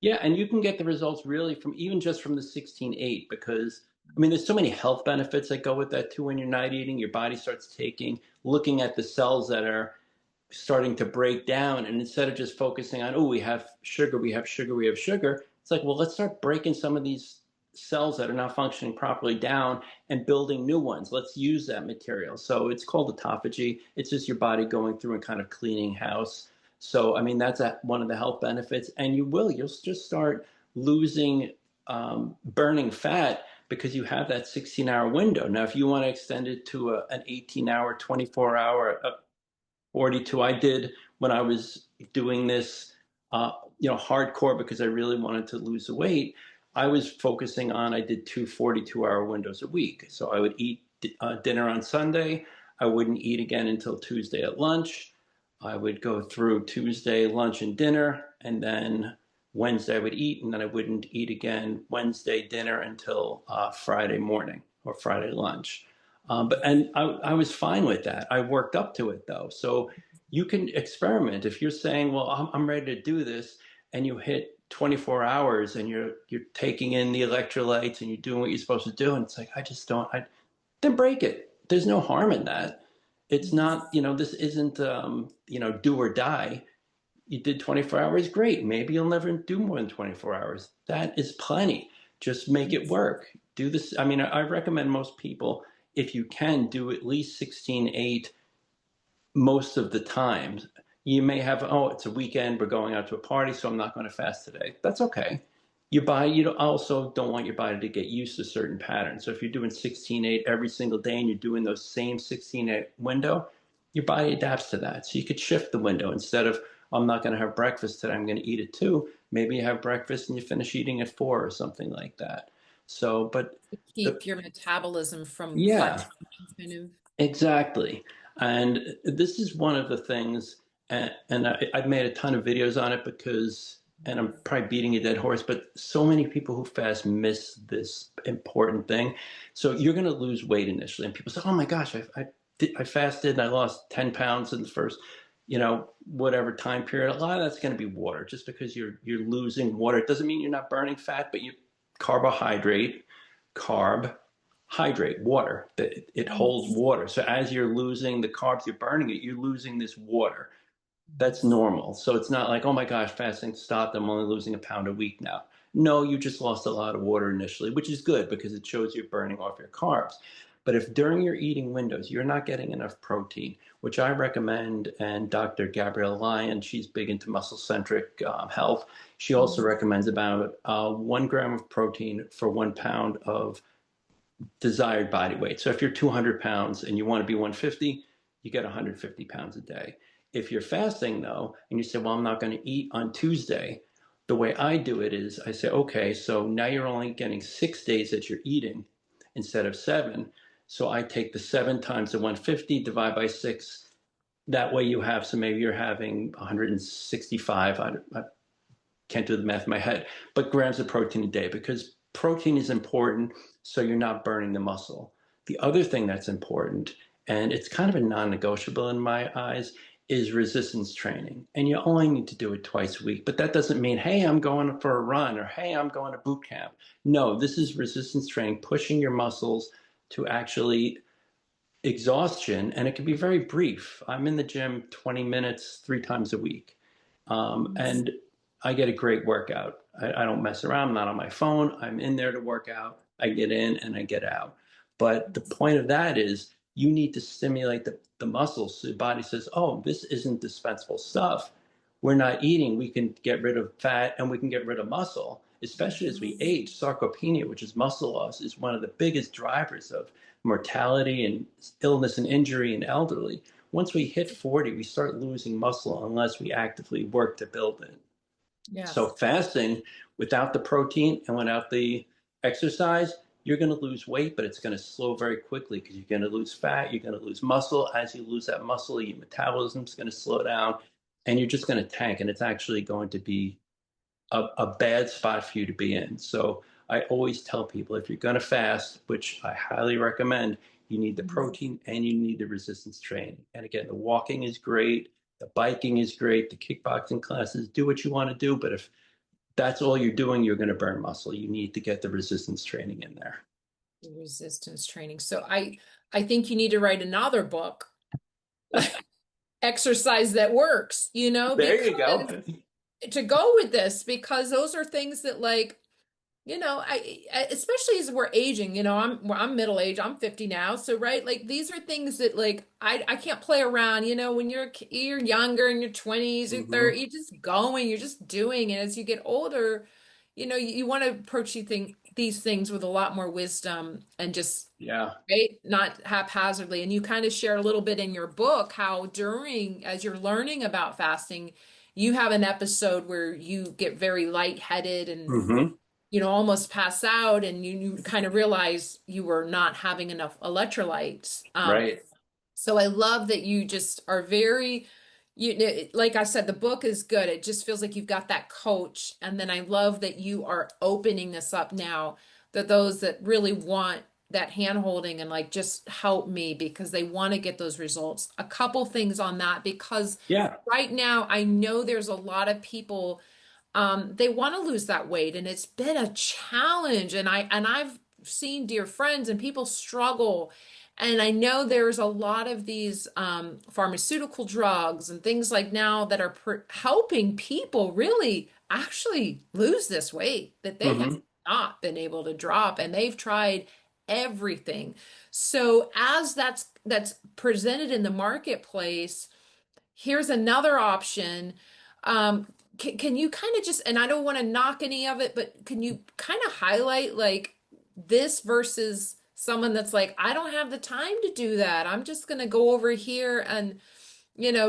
Yeah, and you can get the results really from even just from the 16/8 because I mean there's so many health benefits that go with that too when you're not eating. Your body starts looking at the cells that are starting to break down, and instead of just focusing on, oh, we have sugar, we have sugar, we have sugar, it's like, well, let's start breaking some of these cells that are not functioning properly down and building new ones. Let's use that material. So it's called autophagy. It's just your body going through and kind of cleaning house. So I mean that's one of the health benefits, and you'll just start losing burning fat because you have that 16-hour window. Now, if you want to extend it to an 18-hour, 24-hour, 42. I did when I was doing this, hardcore because I really wanted to lose the weight. I was focusing on, I did two 42-hour windows a week. So I would eat dinner on Sunday. I wouldn't eat again until Tuesday at lunch. I would go through Tuesday lunch and dinner, and then Wednesday I would eat, and then I wouldn't eat again Wednesday dinner until Friday morning or Friday lunch. I was fine with that. I worked up to it though. So you can experiment. If you're saying, "Well, I'm ready to do this," and you hit 24 hours and you're taking in the electrolytes and you're doing what you're supposed to do, and it's like, I just don't. Then break it. There's no harm in that. It's not, this isn't, do or die. You did 24 hours, great. Maybe you'll never do more than 24 hours. That is plenty. Just make it work. Do this. I mean, I recommend most people, if you can, do at least 16/8 most of the time. You may have, oh, it's a weekend, we're going out to a party, so I'm not going to fast today. That's okay. You also don't want your body to get used to certain patterns. So if you're doing 16/8 every single day and you're doing those same 16/8 window, your body adapts to that. So you could shift the window instead of, I'm not going to have breakfast today, I'm going to eat at 2. Maybe you have breakfast and you finish eating at 4 or something like that. So, but To the, keep your metabolism from yeah, fluctuating kind of. exactly. And this is one of the things, and I've made a ton of videos on it because and I'm probably beating a dead horse, but so many people who fast miss this important thing. So you're going to lose weight initially, and people say, "Oh my gosh, I fasted and I lost 10 pounds in the first, whatever time period." A lot of that's going to be water, just because you're losing water. It doesn't mean you're not burning fat, but you carbohydrate, carb, hydrate, water. It holds Yes. water. So as you're losing the carbs, you're burning it. You're losing this water. That's normal. So it's not like, oh my gosh, fasting stopped. I'm only losing a pound a week now. No, you just lost a lot of water initially, which is good because it shows you're burning off your carbs. But if during your eating windows you're not getting enough protein, which I recommend, and Dr. Gabrielle Lyon, she's big into muscle centric health, she also Mhm. recommends about 1 gram of protein for 1 pound of desired body weight. So if you're 200 pounds and you want to be 150, you get 150 pounds a day. If you're fasting though, and you say, well, I'm not going to eat on Tuesday, the way I do it is I say, okay, so now you're only getting 6 days that you're eating instead of 7. So I take the 7 times the 150, divide by 6. That way you have, so maybe you're having 165, I can't do the math in my head, but grams of protein a day, because protein is important so you're not burning the muscle. The other thing that's important, and it's kind of a non negotiable in my eyes, is resistance training. And you only need to do it twice a week. But that doesn't mean, hey, I'm going for a run, or hey, I'm going to boot camp. No, this is resistance training, pushing your muscles to actually exhaustion. And it can be very brief. I'm in the gym 20 minutes, 3 times a week. And I get a great workout. I don't mess around. I'm not on my phone. I'm in there to work out. I get in and I get out. But the point of that is you need to stimulate the muscles. So the body says, oh, this isn't dispensable stuff. We're not eating. We can get rid of fat and we can get rid of muscle, especially as we Mhm. age. Sarcopenia, which is muscle loss, is one of the biggest drivers of mortality and illness and injury in elderly. Once we hit 40, we start losing muscle unless we actively work to build it. So Yes. fasting without the protein and without the exercise, you're going to lose weight, but it's going to slow very quickly because you're going to lose fat, you're going to lose muscle. As you lose that muscle, your metabolism is going to slow down, and you're just going to tank. And it's actually going to be a bad spot for you to be in. So I always tell people, if you're going to fast, which I highly recommend, you need the Mhm. protein and you need the resistance training. And again, the walking is great, the biking is great, the kickboxing classes, do what you want to do. But if that's all you're doing, you're going to burn muscle. You need to get the resistance training in there. Resistance training. So I think you need to write another book, like exercise that works, There you go. because to go with this, because those are things that like especially as we're aging, I'm middle age, I'm 50 now. So, right, like these are things that like I can't play around, when you're younger in your 20s or Mm-hmm. 30s, you're just going, you're just doing. And as you get older, you want to approach these things with a lot more wisdom and just Yeah. right, not haphazardly. And you kind of share a little bit in your book how as you're learning about fasting, you have an episode where you get very lightheaded and Mm-hmm. almost pass out and you kind of realize you were not having enough electrolytes. Right. So I love that you just are very, like I said, the book is good. It just feels like you've got that coach. And then I love that you are opening this up now, that those that really want that hand holding and like just help me because they want to get those results. A couple things on that because Yeah. right now I know there's a lot of people they want to lose that weight and it's been a challenge and I've seen dear friends and people struggle and I know there's a lot of these pharmaceutical drugs and things like now that are helping people really actually lose this weight that they have Mm-hmm. not been able to drop and they've tried everything. So as that's presented in the marketplace, here's another option. Can you kind of just, and I don't want to knock any of it, but can you kind of highlight like this versus someone that's like, I don't have the time to do that. I'm just going to go over here and,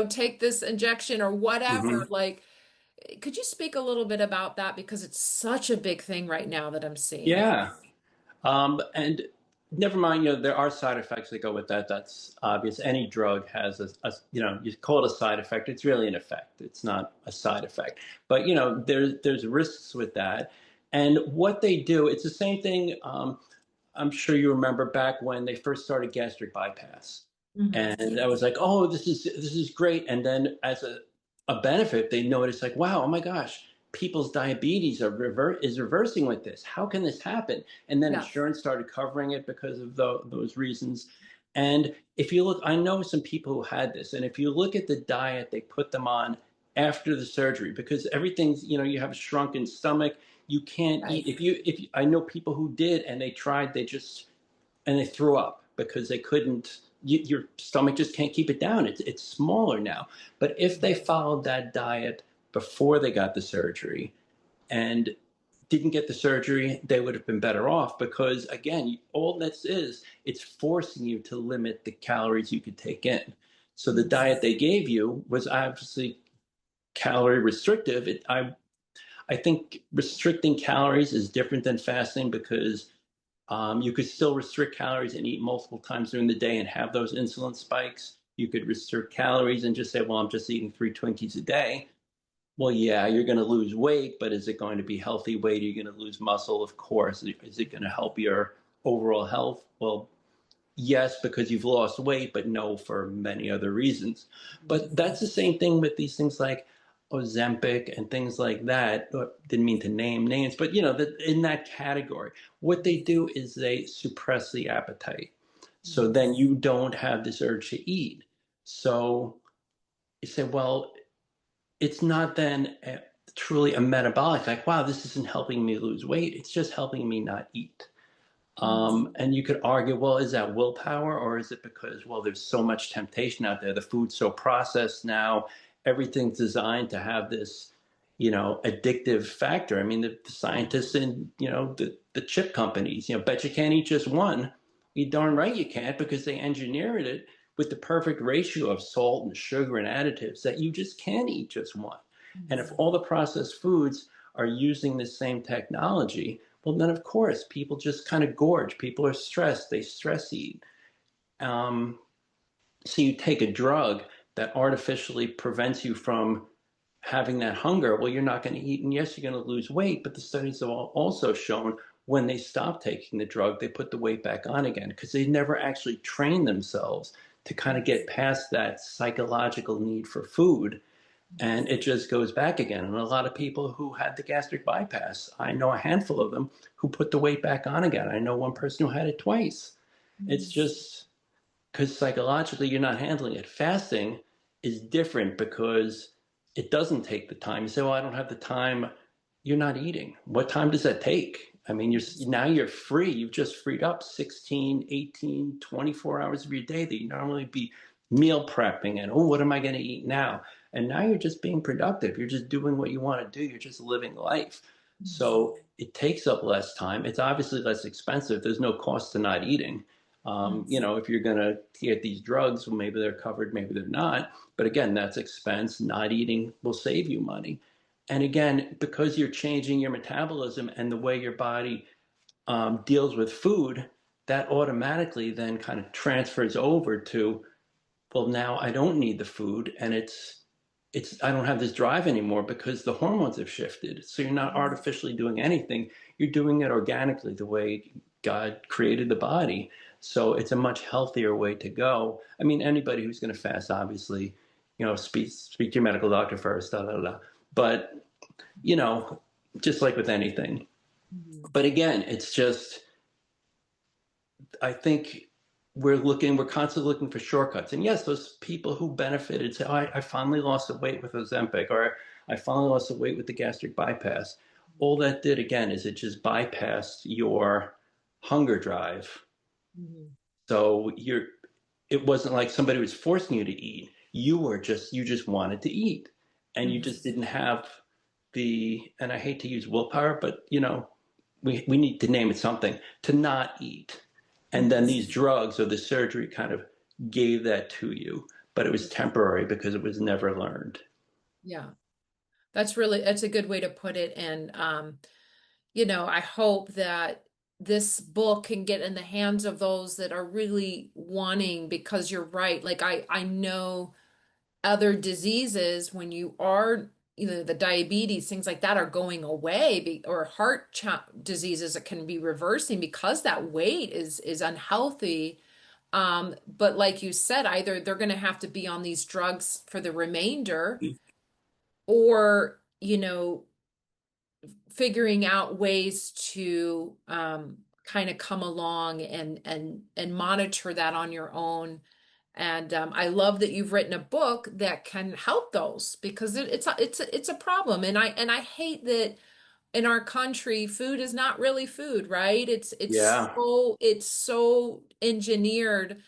take this injection or whatever. Mm-hmm. Like, could you speak a little bit about that? Because it's such a big thing right now that I'm seeing. Yeah. And never mind, there are side effects that go with that. That's obvious. Any drug has you call it a side effect. It's really an effect. It's not a side effect. But, there's risks with that. And what they do, it's the same thing. I'm sure you remember back when they first started gastric bypass. Hmm. And I was like, oh, this is great. And then as a benefit, they noticed like, wow, oh my gosh, people's diabetes is reversing with this. How can this happen? And then Yeah. insurance started covering it because of those reasons. And if you look, I know some people who had this, and if you look at the diet they put them on after the surgery, because everything's, you have a shrunken stomach, you can't eat. Right. If I know people who did, and they tried, and they threw up because they couldn't. Your stomach just can't keep it down. It's smaller now. But if they followed that diet before they got the surgery and didn't get the surgery, they would have been better off because, again, all this is, it's forcing you to limit the calories you could take in. So the Mhm. diet they gave you was obviously calorie restrictive. I think restricting calories is different than fasting because you could still restrict calories and eat multiple times during the day and have those insulin spikes. You could restrict calories and just say, well, I'm just eating 3 Twinkies a day. Well, yeah, you're going to lose weight, but is it going to be healthy weight? Are you going to lose muscle? Of course. Is it going to help your overall health? Well, yes, because you've lost weight, but no, for many other reasons. But that's the same thing with these things like Ozempic and things like that. Didn't mean to name names, but that in that category, what they do is they suppress the appetite. So Mhm. then you don't have this urge to eat. So you say, well, it's not then truly a metabolic, like, wow, this isn't helping me lose weight. It's just helping me not eat. And you could argue, well, is that willpower or is it because, well, there's so much temptation out there? The food's so processed now, everything's designed to have this, addictive factor. I mean, the scientists and, the chip companies, bet you can't eat just one. You darn right you can't because they engineered it with the perfect ratio of salt and sugar and additives that you just can't eat just one. And if Mhm. all the processed foods are using the same technology, well, then of course people just kind of gorge. People are stressed. They stress eat. Um, so you take a drug that artificially prevents you from having that hunger. Well, you're not going to eat, and yes, you're going to lose weight. But the studies have also shown when they stop taking the drug, they put the weight back on again because they never actually trained themselves to kind of get past that psychological need for food, and it just goes back again. And a lot of people who had the gastric bypass, I know a handful of them who put the weight back on again. I know one person who had it twice. It's Mhm. just because psychologically you're not handling it. Fasting is different because it doesn't take the time. You say, well, I don't have the time. You're not eating. What time does that take? I mean, now you're free. You've just freed up 16, 18, 24 hours of your day that you normally be meal prepping and, oh, what am I going to eat now? And now you're just being productive. You're just doing what you want to do. You're just living life. So it takes up less time. It's obviously less expensive. There's no cost to not eating. If you're going to get these drugs, well, maybe they're covered, maybe they're not. But again, that's expense. Not eating will save you money. And again, because you're changing your metabolism and the way your body deals with food, that automatically then kind of transfers over to, well, now I don't need the food, and it's I don't have this drive anymore because the hormones have shifted. So you're not artificially doing anything. You're doing it organically the way God created the body. So it's a much healthier way to go. I mean, anybody who's going to fast, obviously, speak to your medical doctor first, da da da. But you know, just like with anything. Mhm. But again, it's just I think we're constantly looking for shortcuts. And yes, those people who benefited say, oh, I finally lost the weight with Ozempic, or I finally lost the weight with the gastric bypass. All that did again is it just bypassed your hunger drive. Mhm. So it wasn't like somebody was forcing you to eat. You just wanted to eat. And you Mhm. just didn't have and I hate to use willpower, but we need to name it something, to not eat. And then Mhm. these drugs or the surgery kind of gave that to you, but it was temporary because it was never learned. Yeah, that's a good way to put it. And I hope that this book can get in the hands of those that are really wanting, because you're right. Like I know other diseases, when you are, the diabetes, things like that are going away, or diseases that can be reversing because that weight is unhealthy. But like you said, either they're going to have to be on these drugs for the remainder, or, figuring out ways to kind of come along and monitor that on your own. And I love that you've written a book that can help those, because it's a problem. And I hate that in our country, food is not really food, right? Yeah. It's so engineered,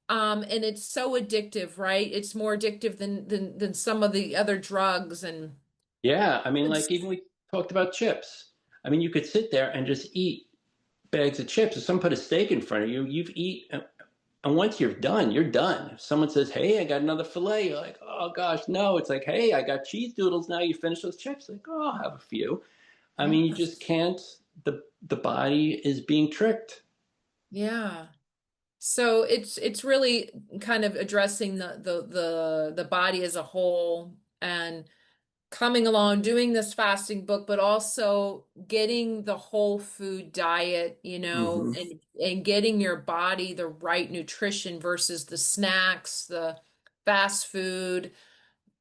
and it's so addictive, right? It's more addictive than some of the other drugs, and Yeah. I mean, like it's even we talked about chips. I mean, you could sit there and just eat bags of chips. If someone put a steak in front of you, you've eaten. And once you're done, you're done. If someone says, "Hey, I got another fillet," you're like, "Oh gosh, no." It's like, "Hey, I got cheese doodles now. You finish those chips?" Like, "Oh, I'll have a few." I yeah, mean, you just can't. The body is being tricked. yeah. So it's really kind of addressing the body as a whole, and coming along doing this fasting book, but also getting the whole food diet, Hmm. and getting your body the right nutrition versus the snacks, the fast food,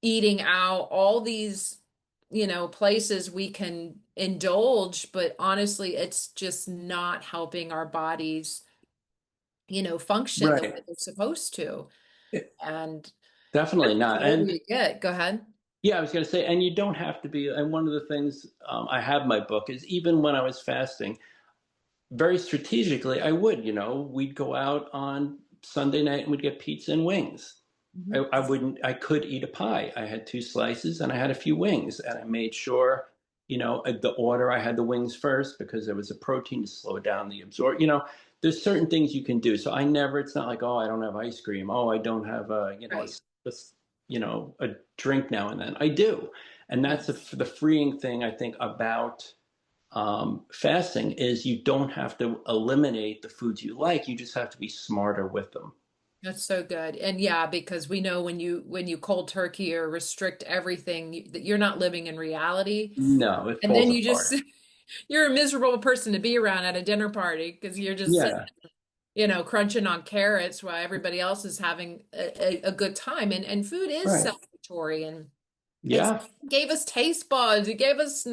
eating out, all these, places we can indulge, but honestly, it's just not helping our bodies, function the way Right. they're supposed to. And Definitely that's not. the older And you get. Go ahead. yeah, I was going to say, and you don't have to be. And one of the things I have in my book is even when I was fasting, very strategically, I would, we'd go out on Sunday night and we'd get pizza and wings. Mhm. I could eat a pie. I had two slices and I had a few wings, and I made sure, the order I had the wings first because there was a protein to slow down the absorb. There's certain things you can do. So it's not like, oh, I don't have ice cream. Oh, I don't have Right. a drink now and then. I do. And that's Yes. the freeing thing I think about fasting is you don't have to eliminate the foods you like. You just have to be smarter with them. That's so good. And yeah, because we know when you cold turkey or restrict everything, that you're not living in reality. No, it And then falls you just apart. you're a miserable person to be around at a dinner party, because you're just sitting, Yeah, crunching on carrots while everybody else is having a good time. And food is right. celebratory, and it's Yeah, gave us taste buds. It gave us,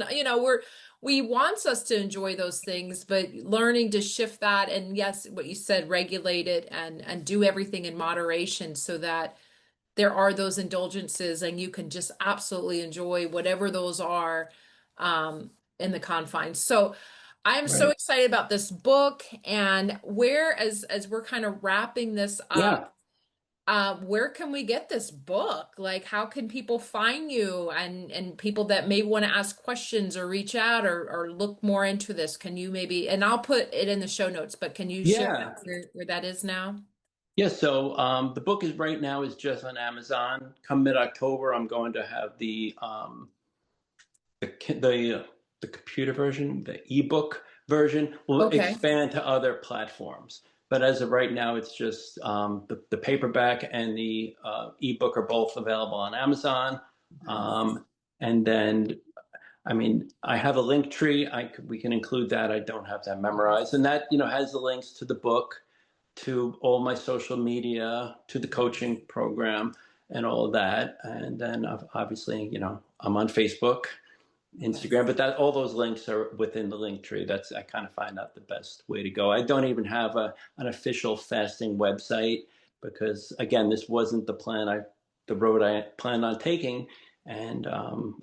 we wants us to enjoy those things, but learning to shift that, and yes, what you said, regulate it and do everything in moderation, so that there are those indulgences and you can just absolutely enjoy whatever those are, in the confines. So I'm so right. excited about this book, and as we're kind of wrapping this Yeah. up, where can we get this book? Like, how can people find you, and people that may want to ask questions or reach out, or look more into this? Can you maybe, and I'll put it in the show notes, but can you share Yeah. where that is now? Yeah. So the book is right now is just on Amazon. Come mid-October, I'm going to have the computer version, the ebook version will Okay. expand to other platforms. But as of right now, it's just the paperback and the ebook are both available on Amazon. Mhm. Um, and then I mean, I have a link tree. We can include that. I don't have that memorized, and that has the links to the book, to all my social media, to the coaching program, and all of that. And then obviously, I'm on Facebook, Okay. Instagram, but that all those links are within the link tree. That's I kind of find out the best way to go. I don't even have an official fasting website because again, this wasn't the road I planned on taking, and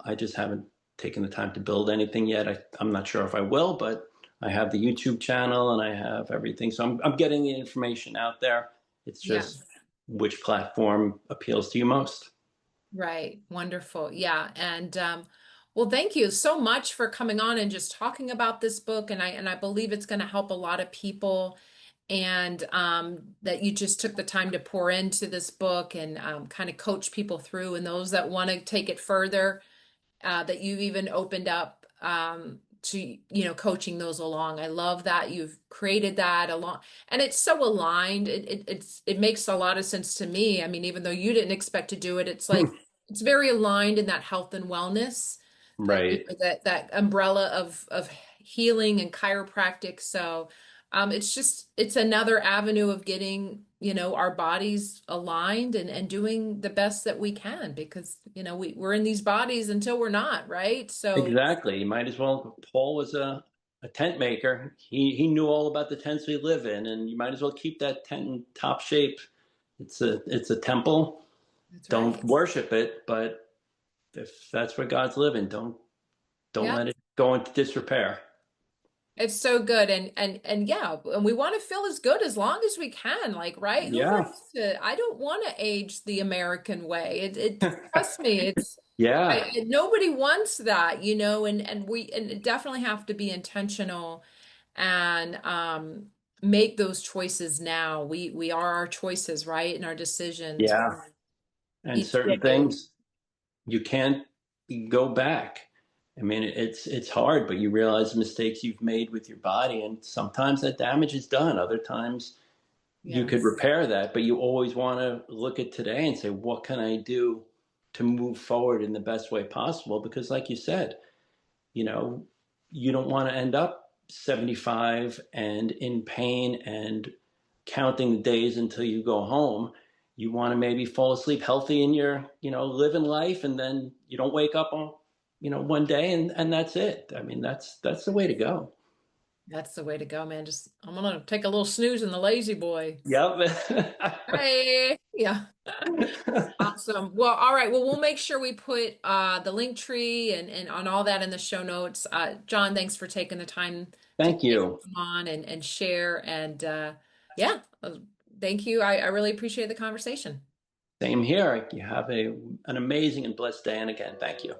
I just haven't taken the time to build anything yet. I'm not sure if I will, but I have the YouTube channel and I have everything, so I'm getting the information out there. It's Yeah. just which platform appeals to you most. Right. Wonderful. Yeah. And well, thank you so much for coming on and just talking about this book. And I believe it's going to help a lot of people. And that you just took the time to pour into this book, and kind of coach people through, and those that want to take it further, that you've even opened up, to, coaching those along. I love that you've created that along, and it's so aligned. It makes a lot of sense to me. I mean, even though you didn't expect to do it, it's like it's very aligned in that health and wellness, Right. that umbrella of healing and chiropractic. So it's another avenue of getting, our bodies aligned and doing the best that we can, because, we're in these bodies until we're not, right? So Exactly. You might as well. Paul was a tent maker. He knew all about the tents we live in, and you might as well keep that tent in top shape. It's a temple. that's Don't right. worship it, but if that's where God's living, don't Yeah. let it go into disrepair. It's so good. And yeah, and we want to feel as good as long as we can. Like, right? Who Yeah. wants to, I don't want to age the American way. Trust me, Yeah. nobody wants that, and it definitely have to be intentional and make those choices now. We are our choices, right? And our decisions Yeah. And each certain day. things you can't go back. I mean, it's hard, but you realize the mistakes you've made with your body, and sometimes that damage is done. Other times you could Yes. repair that, but you always want to look at today and say, what can I do to move forward in the best way possible? Because, like you said, you know, you don't want to end up 75 and in pain and counting the days until you go home. You want to maybe fall asleep healthy in your, living life, and then you don't wake up on, one day and that's it. I mean, that's the way to go. That's the way to go, man. Just I'm gonna take a little snooze in the lazy boy. Yep. Hey, yeah. Awesome. Well, all right. Well, we'll make sure we put the link tree and on all that in the show notes. John, thanks for taking the time Thank you. come on and share. And yeah, thank you. I really appreciate the conversation. Same here. You have an amazing and blessed day. And again, thank you.